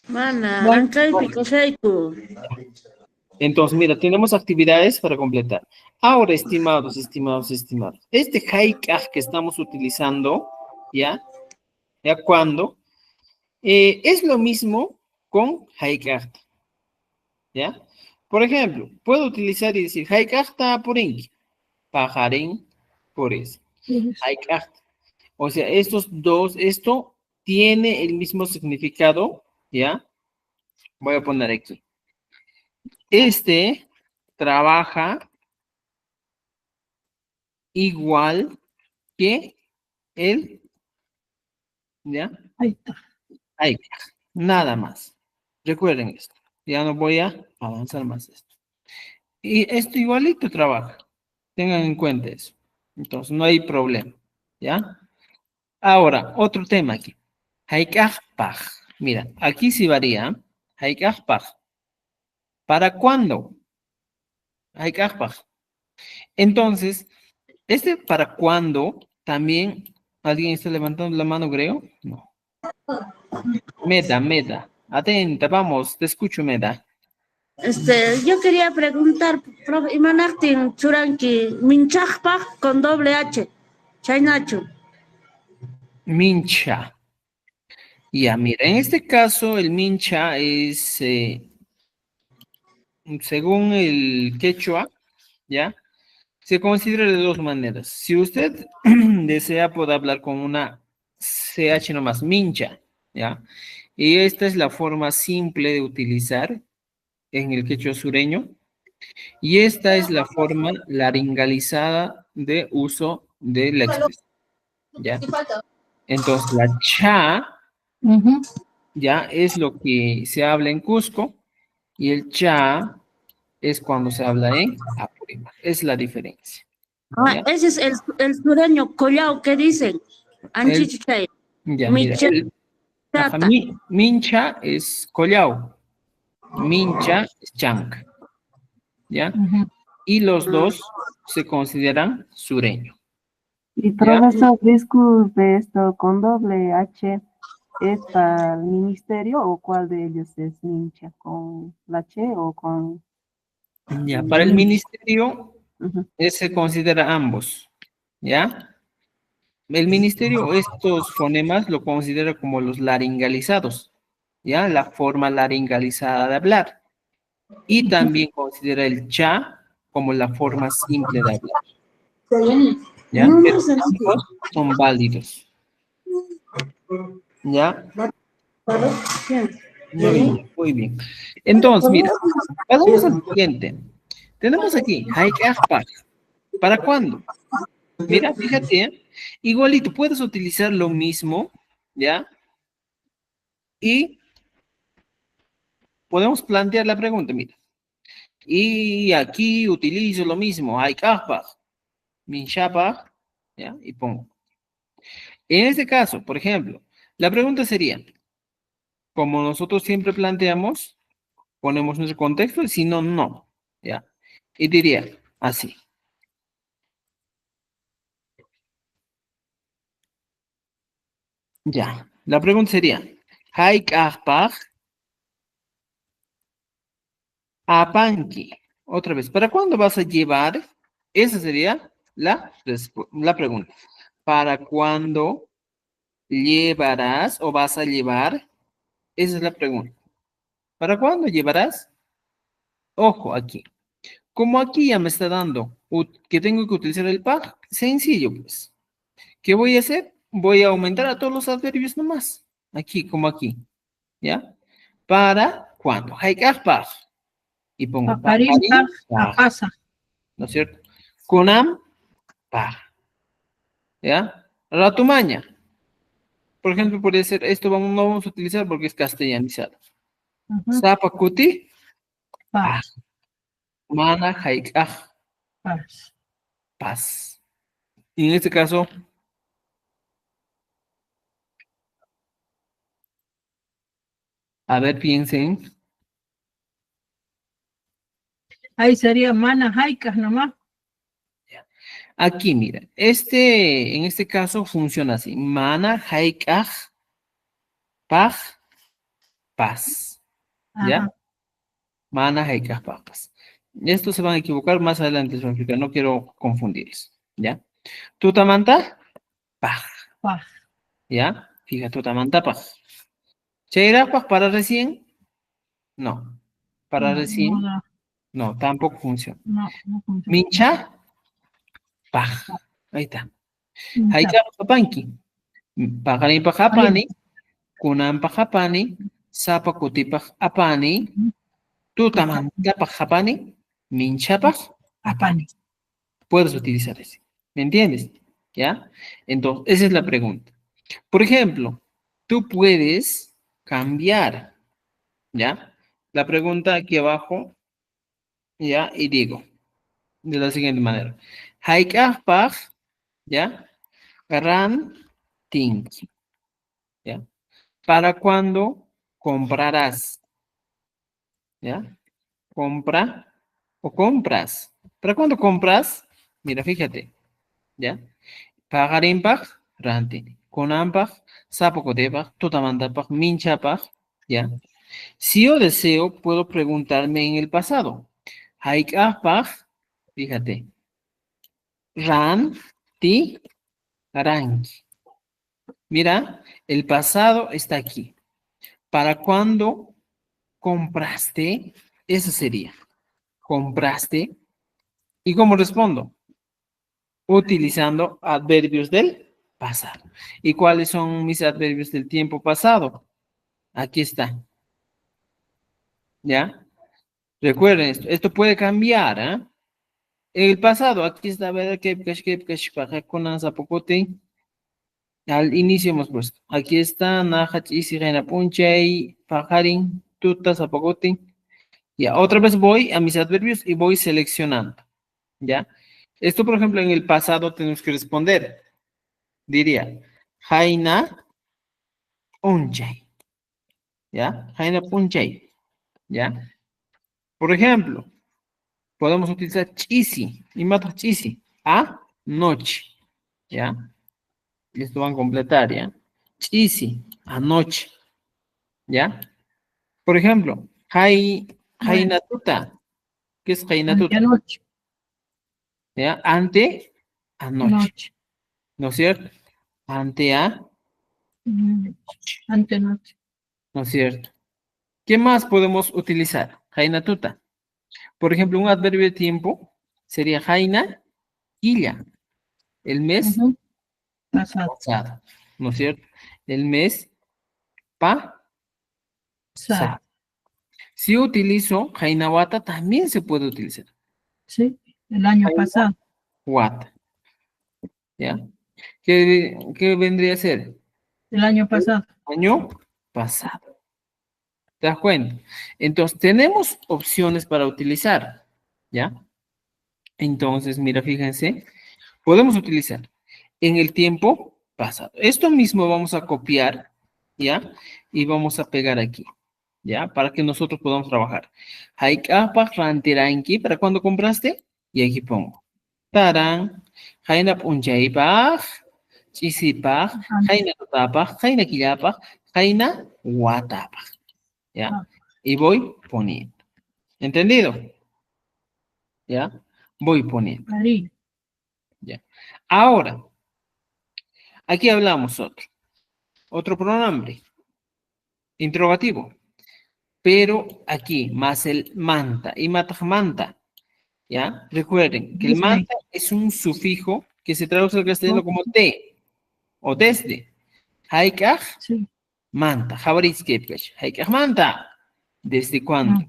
Mana, Bueno, ancay pikashayku. Entonces, mira, tenemos actividades para completar. Ahora, estimados, este hike que estamos utilizando, ¿ya? ¿Ya cuándo? Es lo mismo con hike, ¿ya? Por ejemplo, puedo utilizar y decir hike por inki, pajarín por eso. pues, Hike. O sea, estos dos, esto tiene el mismo significado, ¿ya? Voy a poner aquí. Este trabaja igual que el, ¿ya? ahí está. Ahí, nada más. Recuerden esto. Ya no voy a avanzar más esto. Y esto igualito trabaja. Tengan en cuenta eso. Entonces, no hay problema. ¿Ya? Ahora, otro tema aquí. Haikajpaj. Mira, aquí sí varía. Haikajpaj. ¿Para cuándo? Haikajpaj. Entonces, este para cuándo también alguien está levantando la mano, creo. No. Meda. Atenta, vamos, te escucho, Meda. Yo quería preguntar, profe, Imanartin Churanki, Minchajpa con doble H, Chainachu. Mincha. Ya, mira, en este caso el mincha es, según el quechua, ¿ya? Se considera de dos maneras. Si usted desea, puede hablar con una CH nomás, mincha, ¿ya? Y esta es la forma simple de utilizar en el quechua sureño. Y esta es la forma laringalizada de uso de la expresión, ¿ya? Entonces, la cha, Ujú. ya, es lo que se habla en Cusco, y el cha es cuando se habla en Apurímac. Es la diferencia, ¿ya? Ese es el sureño collao que dicen, El, Anchichichay, ya, mira, ajá, Michata. mincha es collao, mincha es chanca, ¿ya? Ujú. Y los dos se consideran sureño, Y ¿ya? profesor, disculpe esto, con doble H, ¿es para el ministerio o cuál de ellos es hincha? ¿Con la H o con...? Ya, para el ministerio Ujú. se considera ambos, ¿ya? El ministerio estos fonemas lo considera como los laringalizados, ¿ya? La forma laringalizada de hablar. Y también considera el cha como la forma simple de hablar, ¿ya? Pero ambos son válidos, ¿ya? Muy bien. Entonces, mira, pasamos al siguiente. Tenemos aquí, Haikajpaj. ¿Para cuándo? Mira, fíjate, igualito, puedes utilizar lo mismo, ¿ya? Y podemos plantear la pregunta, mira. Y aquí utilizo lo mismo, hayk'aqpaq, minchapaq, ¿ya? Y pongo. En este caso, por ejemplo, la pregunta sería, como nosotros siempre planteamos, ponemos nuestro contexto y si no, no, ¿ya? Y diría así. Ya, la pregunta sería, hayk'aqpaq apanki. Otra vez, ¿para cuándo vas a llevar? Esa sería la pregunta. ¿Para cuándo llevarás o vas a llevar? Esa es la pregunta. ¿Para cuándo llevarás? Ojo aquí. Como aquí ya me está dando que tengo que utilizar el pag, sencillo pues. ¿Qué voy a hacer? Voy a aumentar a todos los adverbios nomás. Aquí, como aquí. ¿Ya? ¿Para cuándo? Hayk'aqpaq. Y pongo Paparín, pag, pasa. ¿no es cierto? Kunam, pag. ¿Ya? Ratumaña. Por ejemplo, puede ser, esto no vamos a utilizar porque es castellanizado. Zapakuti, pag. Paz, Mana hayk'aq, paz. paz. Y en este caso, a ver, piensen. Ahí sería manas haicas nomás. Aquí, mira, en este caso funciona así. Mana hayk'aq, pag, paz. ¿Ya? Ajá. Mana hayk'aq, pag, paz. Estos se van a equivocar más adelante, les voy a explicar, no quiero confundirles. ¿Ya? Tutamanta, pag. Paz. ¿Ya? Fíjate, tutamanta, pag. Cheirapag para recién, no. Para No, recién, no, no, tampoco funciona. no funciona. Mincha, pag. Ahí está. Mincha. Hayk'aq, papanki. Paqarinpaq apani, kunanpaq apani, sapakutipaq apani, tutamantapaq apani, minchapaq apani. Apani. Puedes utilizar ese. ¿Me entiendes? ¿Ya? Entonces, esa es la pregunta. Por ejemplo, tú puedes cambiar, ¿ya? La pregunta aquí abajo, ¿ya? Y digo, de la siguiente manera. Hayk'aqpaq, ¿ya? Ran tinki, ¿ya? ¿Para cuándo comprarás? ¿Ya? Compra o compras. ¿Para cuándo compras? Mira, fíjate, ¿ya? Paqarimpaq, rantini. Kunampaq, sapukutipaq, tutamantapaq, minchapaq, ¿ya? Si yo deseo, puedo preguntarme en el pasado. Hayk'aqpaq, fíjate, ranti, ranki. Mira, el pasado está aquí. ¿Para cuándo compraste? Eso sería. Compraste. ¿Y cómo respondo? Utilizando adverbios del pasado. ¿Y cuáles son mis adverbios del tiempo pasado? Aquí está. ¿Ya? Recuerden esto. Esto puede cambiar, ¿ah? El pasado, aquí está, ¿verdad? Al inicio hemos puesto. Aquí está, Najach, Isi, Reina Punchay, Pajarin, Tuta, Zapocote. Ya, otra vez voy a mis adverbios y voy seleccionando. ¿Ya? Esto, por ejemplo, en el pasado tenemos que responder. Diría, Jaina Punchay. ¿Ya? Jaina Punchay. ¿Ya? Por ejemplo, podemos utilizar chisi. Y mata chisi. A noche. ¿Ya? Y esto van a completar, ¿ya? Chisi. Anoche. ¿Ya? Por ejemplo, Jaina Tuta. ¿Qué es Jaina Tuta? Antenoche. ¿Ya? Ante anoche. Noche. ¿No es cierto? Ante a, Antenoche. ¿no es cierto? ¿Qué más podemos utilizar? Jaina Tuta. Por ejemplo, un adverbio de tiempo sería Jaina Quilla. El mes Pasado. pasado. ¿No es cierto? El mes pasado. Si yo utilizo Jaina Wata, también se puede utilizar. Sí, el año Jaina pasado. Wata. ¿Ya? ¿Qué vendría a ser? El año pasado. Año pasado. ¿Te das cuenta? Entonces, tenemos opciones para utilizar, ¿ya? Entonces, mira, fíjense, podemos utilizar en el tiempo pasado. Esto mismo vamos a copiar, ¿ya? Y vamos a pegar aquí, ¿ya? Para que nosotros podamos trabajar. Haikapaq rantiranki, ¿para cuándo compraste? Y aquí pongo. Taran, hainap unchaipaq, chisipaq, haina tutapaq, haina killapaq, haina watapaq, ¿ya? Y voy poniendo. ¿Entendido? ¿Ya? Voy poniendo. Ahí. ¿Ya? Ahora, aquí hablamos otro pronombre, interrogativo, pero aquí más el manta y matajmanta, ¿ya? Recuerden que el Desde. manta es un sufijo que se traduce al castellano como de o desde. Haikaj, Sí. manta, jabarizkepech, haikaj manta. ¿Desde cuándo?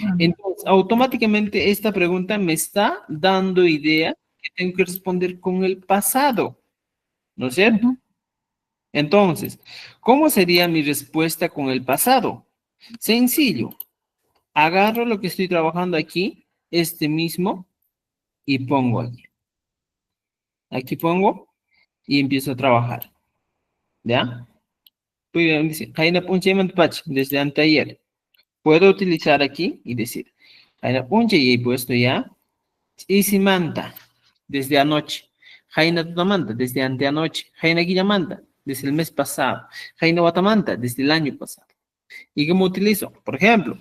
Ah, Entonces, automáticamente esta pregunta me está dando idea que tengo que responder con el pasado, ¿no es cierto? ujú. Entonces, ¿cómo sería mi respuesta con el pasado? Sencillo. Agarro lo que estoy trabajando aquí, este mismo, y pongo aquí. Aquí pongo y empiezo a trabajar. ¿Ya? Dice, "Jaina punche mantpach", desde anteayer. Puedo utilizar aquí y decir, Jaina punche, y he puesto ya, isimanta, desde anoche. Jaina tutamanta, desde anteanoche. Jaina guillamanta, desde el mes pasado. Jaina watamanta, desde el año pasado. ¿Y cómo utilizo? Por ejemplo,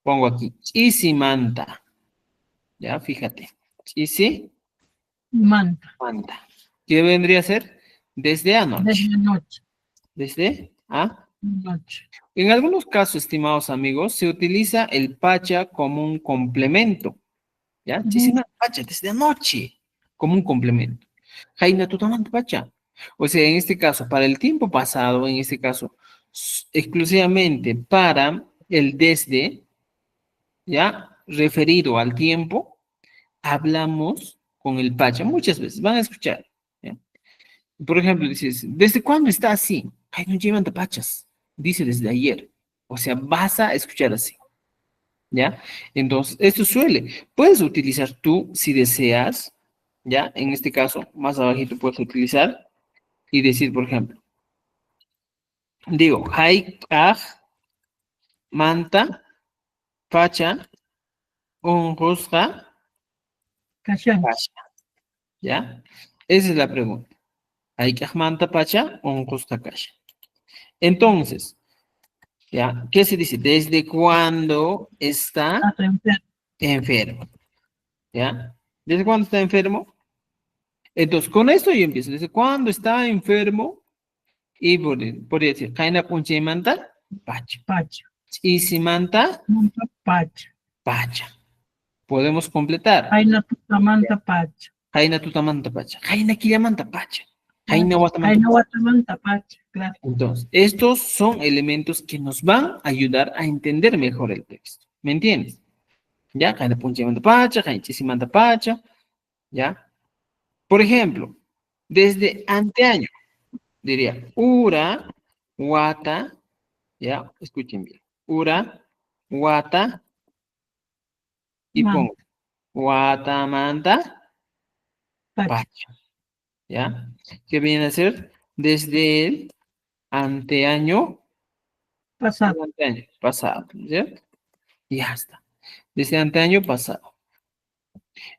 pongo aquí, isimanta. Ya, fíjate. Isimanta. Manta. ¿Qué vendría a ser? Desde anoche. Desde anoche. Desde Noche. En algunos casos, estimados amigos, se utiliza el pacha como un complemento. ¿Ya? Ujú. Isimanta pacha, desde anoche. Como un complemento. Jaina tutamanta pacha. O sea, en este caso, para el tiempo pasado, en este caso, exclusivamente para el desde, ¿ya? Referido al tiempo, hablamos con el pacha muchas veces. Van a escuchar. ¿Ya? Por ejemplo, dices, ¿desde cuándo está así? Ay, no llevan pachas. Dice desde ayer. O sea, vas a escuchar así. ¿Ya? Entonces, esto suele. Puedes utilizar tú si deseas, ¿ya? En este caso, más abajito puedes utilizar y decir, por ejemplo, digo, hay, manta, pacha, unjusga, Cachán. pacha. ¿Ya? Esa es la pregunta. Hay manta, pacha, unjusga, kasha. Entonces, ¿ya? ¿Qué se dice? ¿Desde cuándo está Hasta enfermo. enfermo? ¿Ya? ¿Desde cuándo está enfermo? Entonces, con esto yo empiezo. ¿Desde cuándo está enfermo? Y podría decir, Jaina punche manta, pacha. Pacha. Y si manta, Manta pacha. pacha. Podemos completar. Aina tutamanta pacha. Jaina tutamanta pacha. Jaina quillamanta pacha. Jaina guatamanta Aina pacha. guatamanta pacha. Gracias. Entonces, estos son elementos que nos van a ayudar a entender mejor el texto. ¿Me entiendes? ¿Ya? Jaina punche manta pacha, Jaina chisimanta pacha. ¿Ya? Por ejemplo, desde anteaño, diría, ura, wata, ya, escuchen bien, ura, wata, y Man. pongo, wata, manta, Pacha. pacha, ya, que viene a ser desde el anteaño, Pasado. anteaño pasado, ¿cierto? Y ya está, desde anteaño pasado.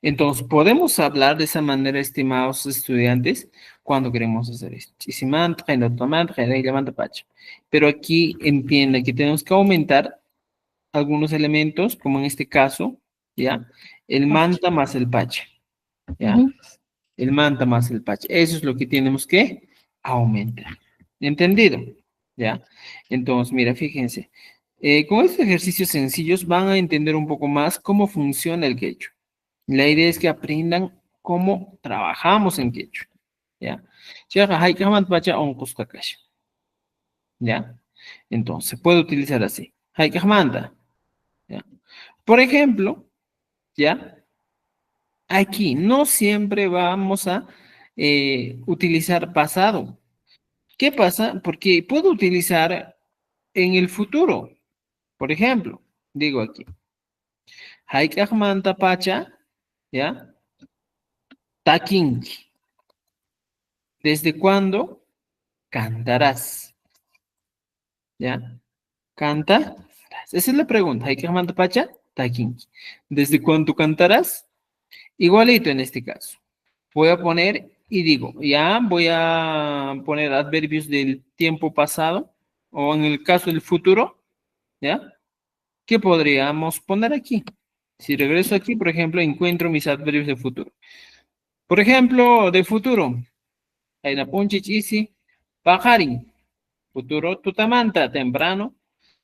Entonces, podemos hablar de esa manera, estimados estudiantes, cuando queremos hacer esto. Chisimanta, jainotomanta, jainailamanta, pacha. Pero aquí entienda que tenemos que aumentar algunos elementos, como en este caso, ¿ya? El manta más el pacha, ¿ya? Ujú. El manta más el pacha. Eso es lo que tenemos que aumentar. ¿Entendido? ¿Ya? Entonces, mira, fíjense. Con estos ejercicios sencillos van a entender un poco más cómo funciona el quechua. La idea es que aprendan cómo trabajamos en quechua. ¿Ya? ¿Ya? Entonces, se puede utilizar así. ¿Ya? Por ejemplo, ¿ya? Aquí no siempre vamos a utilizar pasado. ¿Qué pasa? Porque puedo utilizar en el futuro. Por ejemplo, digo aquí, Haikajmanta Pacha, ¿ya? Takinki. ¿Desde cuándo cantarás? ¿Ya? Canta. Esa es la pregunta. Haikajmanta Pacha, Takinki. ¿Desde cuándo cantarás? Igualito en este caso. Voy a poner y digo, ya voy a poner adverbios del tiempo pasado o en el caso del futuro, ¿ya? ¿Qué podríamos poner aquí? Si regreso aquí, por ejemplo, encuentro mis adverbios de futuro. Por ejemplo, de futuro, hay una punchichisi, pajarín, futuro, tutamanta, temprano.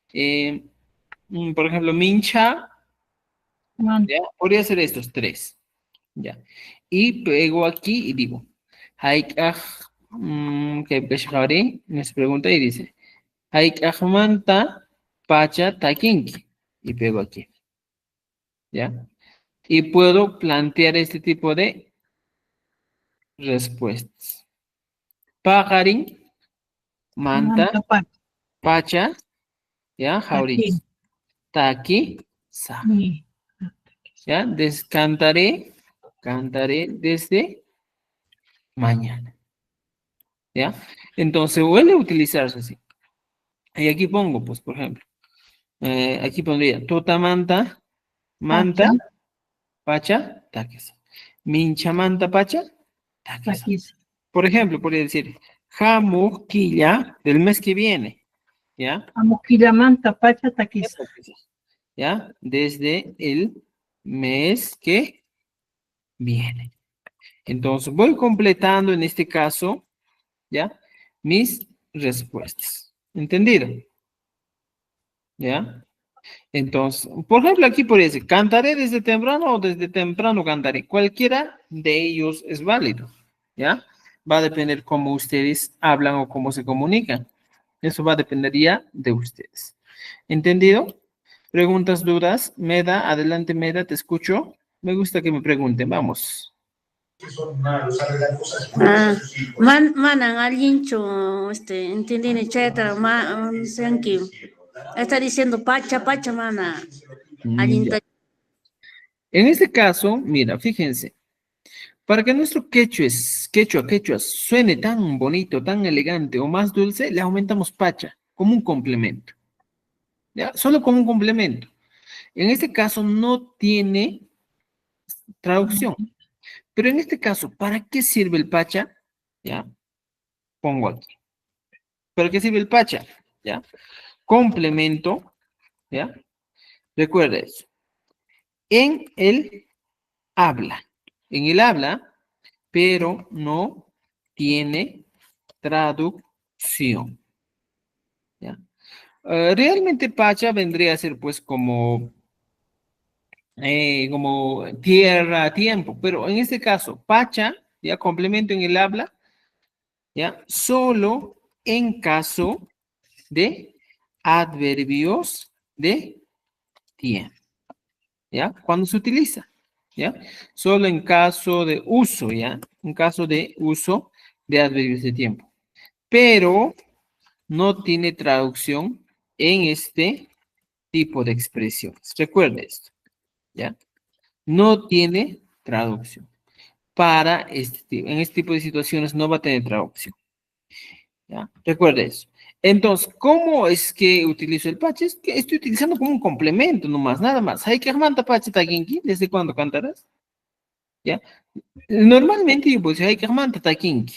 Por ejemplo, mincha, Man, ¿ya? Podría ser estos tres, ¿ya? Y pego aquí y digo, haikaj, que pesharí, nos pregunta y dice, haikajmanta pacha takinki, y pego aquí, ¿ya? Y puedo plantear este tipo de respuestas. Pajarín, manta, manta pacha. pacha, ¿ya? Jauris, taqui, sa, Ni. ¿ya? Cantaré desde mañana, ¿ya? Entonces, vuelve a utilizarse así. Y aquí pongo, pues, por ejemplo, aquí pondría, totamanta, manta, Pacha. pacha, taques. Mincha, manta, pacha, taques. Taquis. Por ejemplo, podría decir, jamuquilla del mes que viene, ¿ya? Amoquilla manta pacha taquis. ¿Ya? Desde el mes que viene. Entonces, voy completando en este caso, ¿ya? Mis respuestas. ¿Entendido? ¿Ya? Entonces, por ejemplo, aquí podría decir, cantaré desde temprano o desde temprano cantaré. Cualquiera de ellos es válido, ¿ya? Va a depender cómo ustedes hablan o cómo se comunican. Eso va a dependería de ustedes. ¿Entendido? ¿Preguntas, dudas? Meda, adelante Meda, te escucho. Me gusta que me pregunten, vamos. Manan allinchu, entendini chayta, senki, está diciendo pacha, pacha, mana, Ya. allinta. En este caso, mira, fíjense, para que nuestro quechua suene tan bonito, tan elegante o más dulce, le aumentamos pacha como un complemento. ¿Ya? Solo como un complemento. En este caso no tiene traducción. Pero en este caso, ¿para qué sirve el pacha? ¿Ya? Pongo aquí. ¿Para qué sirve el pacha? ¿Ya? Complemento, ¿ya? Recuerda eso. En el habla, pero no tiene traducción, ¿ya? Realmente pacha vendría a ser pues como tierra, tiempo, pero en este caso, pacha, ya complemento en el habla, ya, solo en caso de adverbios de tiempo, ya, cuando se utiliza, ya, solo en caso de uso, ya, en caso de uso de adverbios de tiempo, pero no tiene traducción en este tipo de expresiones. Recuerde esto, ya. No tiene traducción. Para en este tipo de situaciones no va a tener traducción. ¿Ya? Recuerde eso. Entonces, ¿cómo es que utilizo el pache? Es que estoy utilizando como un complemento nomás, nada más. Hay que armar pache taquinqui. ¿Desde cuándo cantarás? ¿Ya? Normalmente yo puedo decir, hay que armar taquinqui.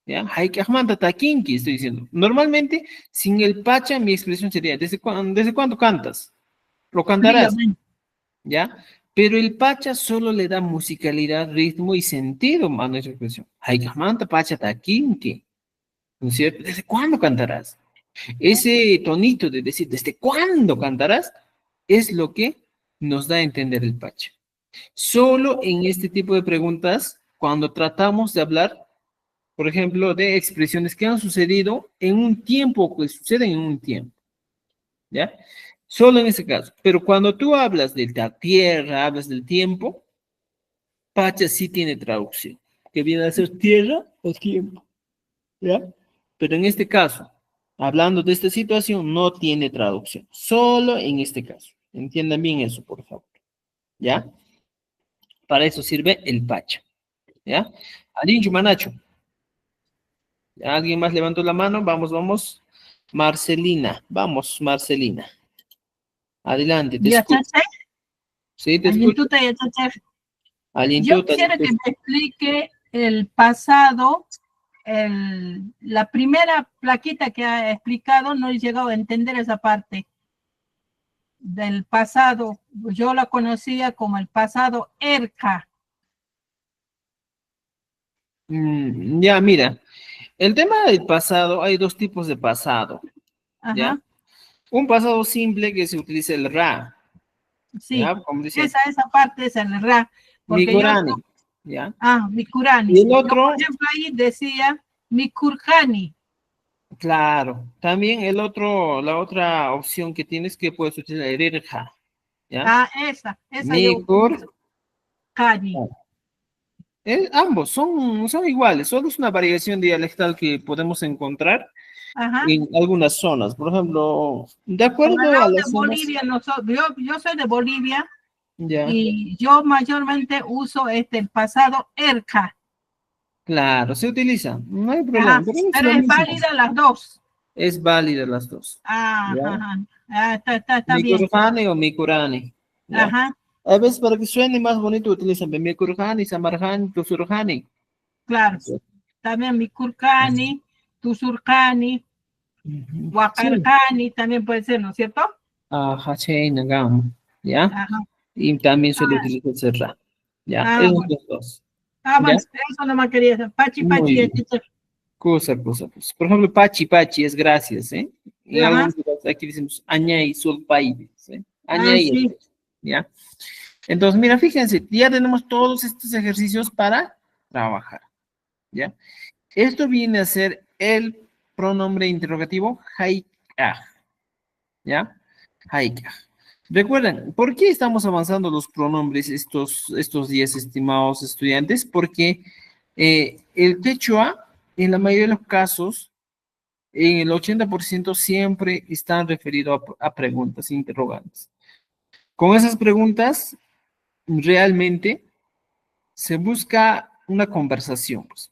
¿Ya? Hay que armar taquinqui, estoy diciendo. Normalmente, sin el pacha, mi expresión sería, ¿desde cuándo cantas? Lo cantarás. ¿Ya? Pero el pacha solo le da musicalidad, ritmo y sentido a nuestra expresión. Haikmanta pacha taquinqui, ¿no es cierto? ¿Desde cuándo cantarás? Ese tonito de decir, ¿desde cuándo cantarás? Es lo que nos da a entender el pacha. Solo en este tipo de preguntas, cuando tratamos de hablar, por ejemplo, de expresiones que han sucedido en un tiempo o que suceden en un tiempo, ¿ya? Solo en ese caso. Pero cuando tú hablas de la tierra, hablas del tiempo, pacha sí tiene traducción, que viene a ser tierra o tiempo, ¿ya? Pero en este caso, hablando de esta situación, no tiene traducción. Solo en este caso. Entiendan bien eso, por favor. ¿Ya? Para eso sirve el pacha. ¿Ya? Alinchu Manacho. ¿Alguien más levantó la mano? Vamos, vamos. Marcelina. Vamos, Marcelina. Adelante, te Ya escucho. sé, Sí, te alguien escucho. tú te ya sé. Yo Aliento, quisiera que me explique el pasado, la primera plaquita que ha explicado, no he llegado a entender esa parte del pasado. Yo la conocía como el pasado ERCA. Ya, mira. El tema del pasado, hay dos tipos de pasado. ¿Ya? Ajá, Un pasado simple que se utiliza el ra. sí. ¿Ya? Como dice, Esa parte es el RA. Porque yo, Migorani. ¿Ya? Mikurani. Y el Yo, otro, por ejemplo, ahí decía Mikurjani. claro, también la otra opción que tienes que puedes utilizar el irja. ¿Ya? Esa yo Mikur. utilizo. Kani. Ambos son iguales, solo es una variación dialectal que podemos encontrar Ajá. en algunas zonas. Por ejemplo, de Como al acuerdo a lado de las zonas, Bolivia, yo soy de Bolivia ya, y yo mayormente uso el pasado ERCA. claro, se utiliza, no hay Ajá. problema, pero es Pero lo es mismo, válida las dos. es válida las dos, Ajá. ¿ya? Está bien. Mikurjani o Mikurani, ¿ya? Ajá. A veces para que suene más bonito utilizan Mikurjani, Samarjani, Tusurjani. Claro. También Mikurkani, Tusurkani, Ujú. Sí, Huacarcani también puede ser, ¿no es cierto? ajá, Nagam, ¿ya? Ajá. Y también suele utilizar Serra, ¿ya? Esos Bueno. los dos, Bueno, ¿ya? eso no me quería hacer. Pachi, Muy pachi, bien. Cosa. Por ejemplo, pachi, pachi es gracias, ¿eh? En Ajá. algunos lugares aquí decimos añay, sulpay, ¿eh? Ah, Añay, sí. ¿ya? Entonces, mira, fíjense, ya tenemos todos estos ejercicios para trabajar, ¿ya? Esto viene a ser el pronombre interrogativo haikaj, ¿ya? Haikaj. Recuerden, ¿por qué estamos avanzando los pronombres estos días, estimados estudiantes? Porque el quechua, en la mayoría de los casos, en el 80% siempre están referidos a preguntas, interrogantes. Con esas preguntas, realmente se busca una conversación. Pues.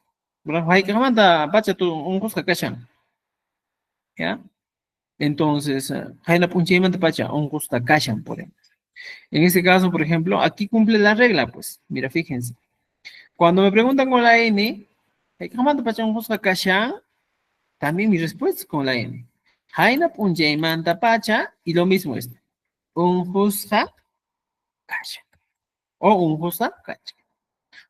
Hay que mandar, bacha tu un cosca cachan, ¿ya? Entonces, hay la punche manda pacha, un cosca cachan, por ejemplo. En este caso, por ejemplo, aquí cumple la regla, pues. Mira, fíjense. Cuando me preguntan con la N, hay que mandar pacha un cosca cachan, también mi respuesta es con la N. Haina punche manda pacha, y lo mismo es. Un cosca cachan. O un cosca cachan.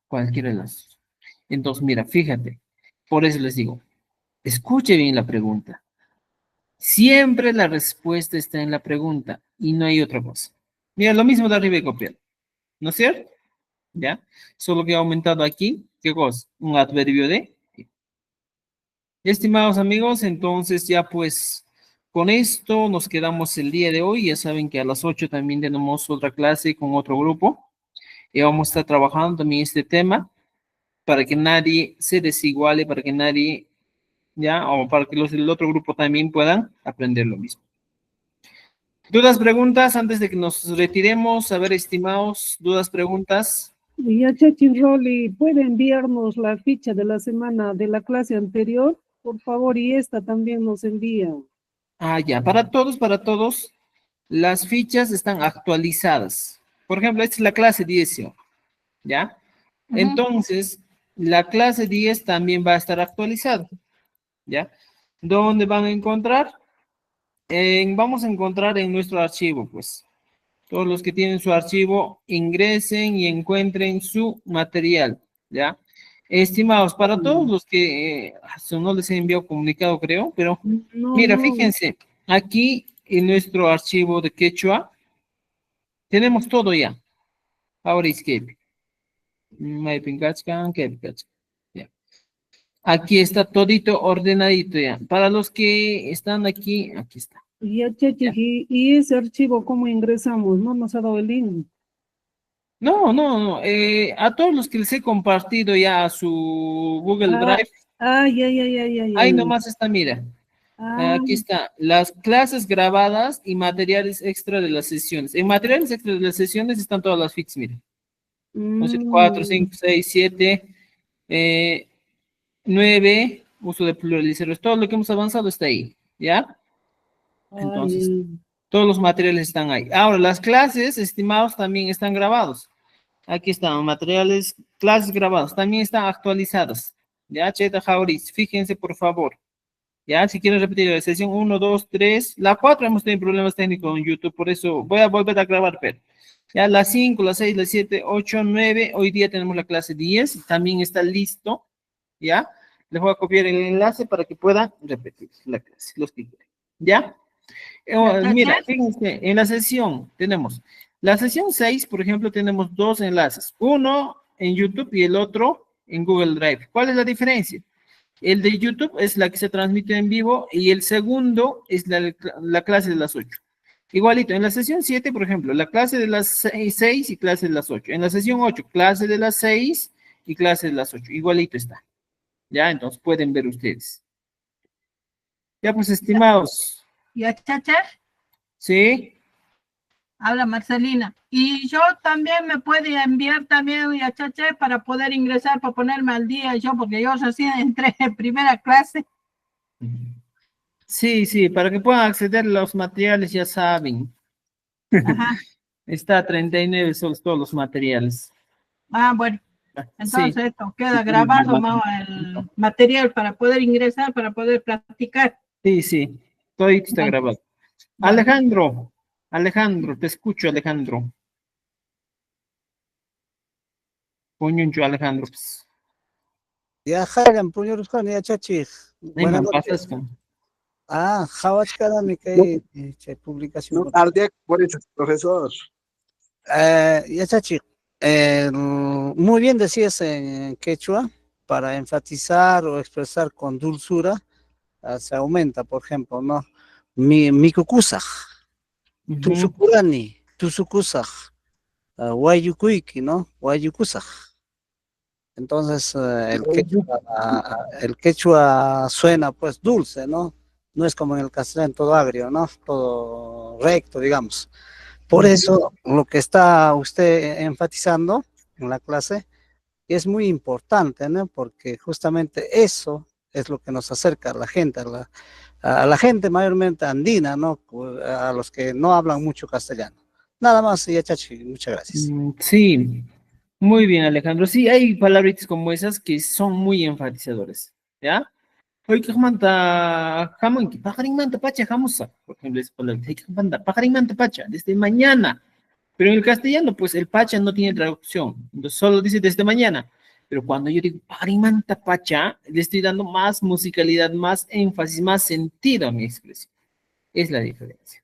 Cualquiera de las dos. Entonces, mira, fíjate. Por eso les digo, escuche bien la pregunta. Siempre la respuesta está en la pregunta y no hay otra cosa. Mira, lo mismo de arriba y copiar. ¿No es cierto? ¿Ya? Solo que ha aumentado aquí, ¿qué cosa? Un adverbio de. Estimados amigos, entonces ya pues con esto nos quedamos el día de hoy. Ya saben que a las 8 también tenemos otra clase con otro grupo. Y vamos a estar trabajando también este tema para que nadie se desiguale, para que nadie, ya, o para que los del otro grupo también puedan aprender lo mismo. ¿Dudas, preguntas antes de que nos retiremos? A ver, estimados, dudas, preguntas. Ya, Chachi Rolly, ¿puede enviarnos la ficha de la semana de la clase anterior? Por favor, y esta también nos envía. Ah, ya, para todos, las fichas están actualizadas. Por ejemplo, esta es la clase 10, ¿ya? Entonces, la clase 10 también va a estar actualizada, ¿ya? ¿Dónde van a encontrar? Vamos a encontrar en nuestro archivo, pues. Todos los que tienen su archivo, ingresen y encuentren su material, ¿ya? Estimados, para todos los que no les he enviado comunicado, creo, pero mira, fíjense, aquí en nuestro archivo de quechua, tenemos todo ya. Ahora escape. Ya. Aquí está todito ordenadito ya. Para los que están aquí, aquí está. Ya, Chachi, y ese archivo, ¿cómo ingresamos? No nos ha dado el link. No. A todos los que les he compartido ya a su Google Drive, Ya. ahí nomás está, mira. Aquí está, las clases grabadas y materiales extra de las sesiones. En materiales extra de las sesiones están todas las fichas, miren. Entonces, 4, 5, 6, 7, 9, uso de pluralizados. Todo lo que hemos avanzado está ahí, ¿ya? Entonces, todos los materiales están ahí. Ahora, las clases, estimados, también están grabados. Aquí están, materiales, clases grabadas, también están actualizadas. ¿Ya, Cheta Jauris? Fíjense, por favor. Ya, si quieren repetir la sesión 1, 2, 3, la 4 hemos tenido problemas técnicos en YouTube, por eso voy a volver a grabar, pero ya la 5, la 6, la 7, 8, 9, hoy día tenemos la clase 10, también está listo, ¿ya? Les voy a copiar el enlace para que puedan repetir la clase, los que quieren, ¿ya? Mira, fíjense, en la sesión tenemos, la sesión 6, por ejemplo, tenemos dos enlaces, uno en YouTube y el otro en Google Drive. ¿Cuál es la diferencia? El de YouTube es la que se transmite en vivo y el segundo es la clase de las 8. Igualito, en la sesión 7, por ejemplo, la clase de las 6 y clase de las 8. En la sesión 8, clase de las 6 y clase de las 8. Igualito está. Ya, entonces pueden ver ustedes. Ya, pues, estimados. ¿Ya, Chacha? ¿Sí? Habla Marcelina. Y yo también me puede enviar también ya, Chacha, para poder ingresar, para ponerme al día yo, porque yo recién entré en primera clase. Sí, sí, para que puedan acceder a los materiales, ya saben. Ajá. Está a 39 soles todos los materiales. Ah, bueno. Sí. Entonces esto queda grabado, ¿no? El material para poder ingresar, para poder practicar. Sí, sí. Todo está grabado. Alejandro, Alejandro, te escucho, Alejandro. Puñuncho, Alejandro. Pues. Ya, Jairan, puñuruscan, ya, chachi. Buenas noches. Pasas con. Hawach Académica y publicación. Por eso, profesor. Ya, chachi. Muy bien decías en quechua, para enfatizar o expresar con dulzura, se aumenta, por ejemplo, ¿no? Mi kukusaj, tusukurani, tusukusaj, wayukuiki, ¿no? Wayukusaj. Entonces, el quechua suena pues dulce, ¿no? No es como en el castellano todo agrio, ¿no? Todo recto, digamos. Por eso, lo que está usted enfatizando en la clase es muy importante, ¿no? Porque justamente eso es lo que nos acerca a la gente, a la gente mayormente andina, ¿no? A los que no hablan mucho castellano. Nada más, y Chachi, muchas gracias. Sí, muy bien, Alejandro. Sí, hay palabritas como esas que son muy enfatizadores, ¿ya? Hoy que manta jamón, que pajarín manta pacha jamusa, por ejemplo, esa palabra, que manta pajarín manta pacha, desde mañana. Pero en el castellano, pues el pacha no tiene traducción, entonces solo dice desde mañana. Pero cuando yo digo pajarín manta pacha, le estoy dando más musicalidad, más énfasis, más sentido a mi expresión. Es la diferencia.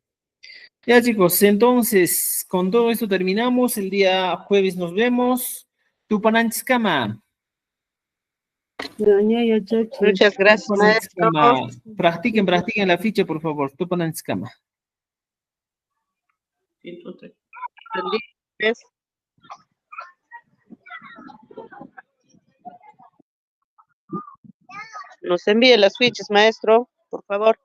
Ya chicos, entonces con todo esto terminamos. El día jueves nos vemos. Tupananchikama. Muchas gracias, maestro. Practiquen, practiquen la ficha, por favor. Tupananchikama. Nos envíe las fichas, maestro, por favor.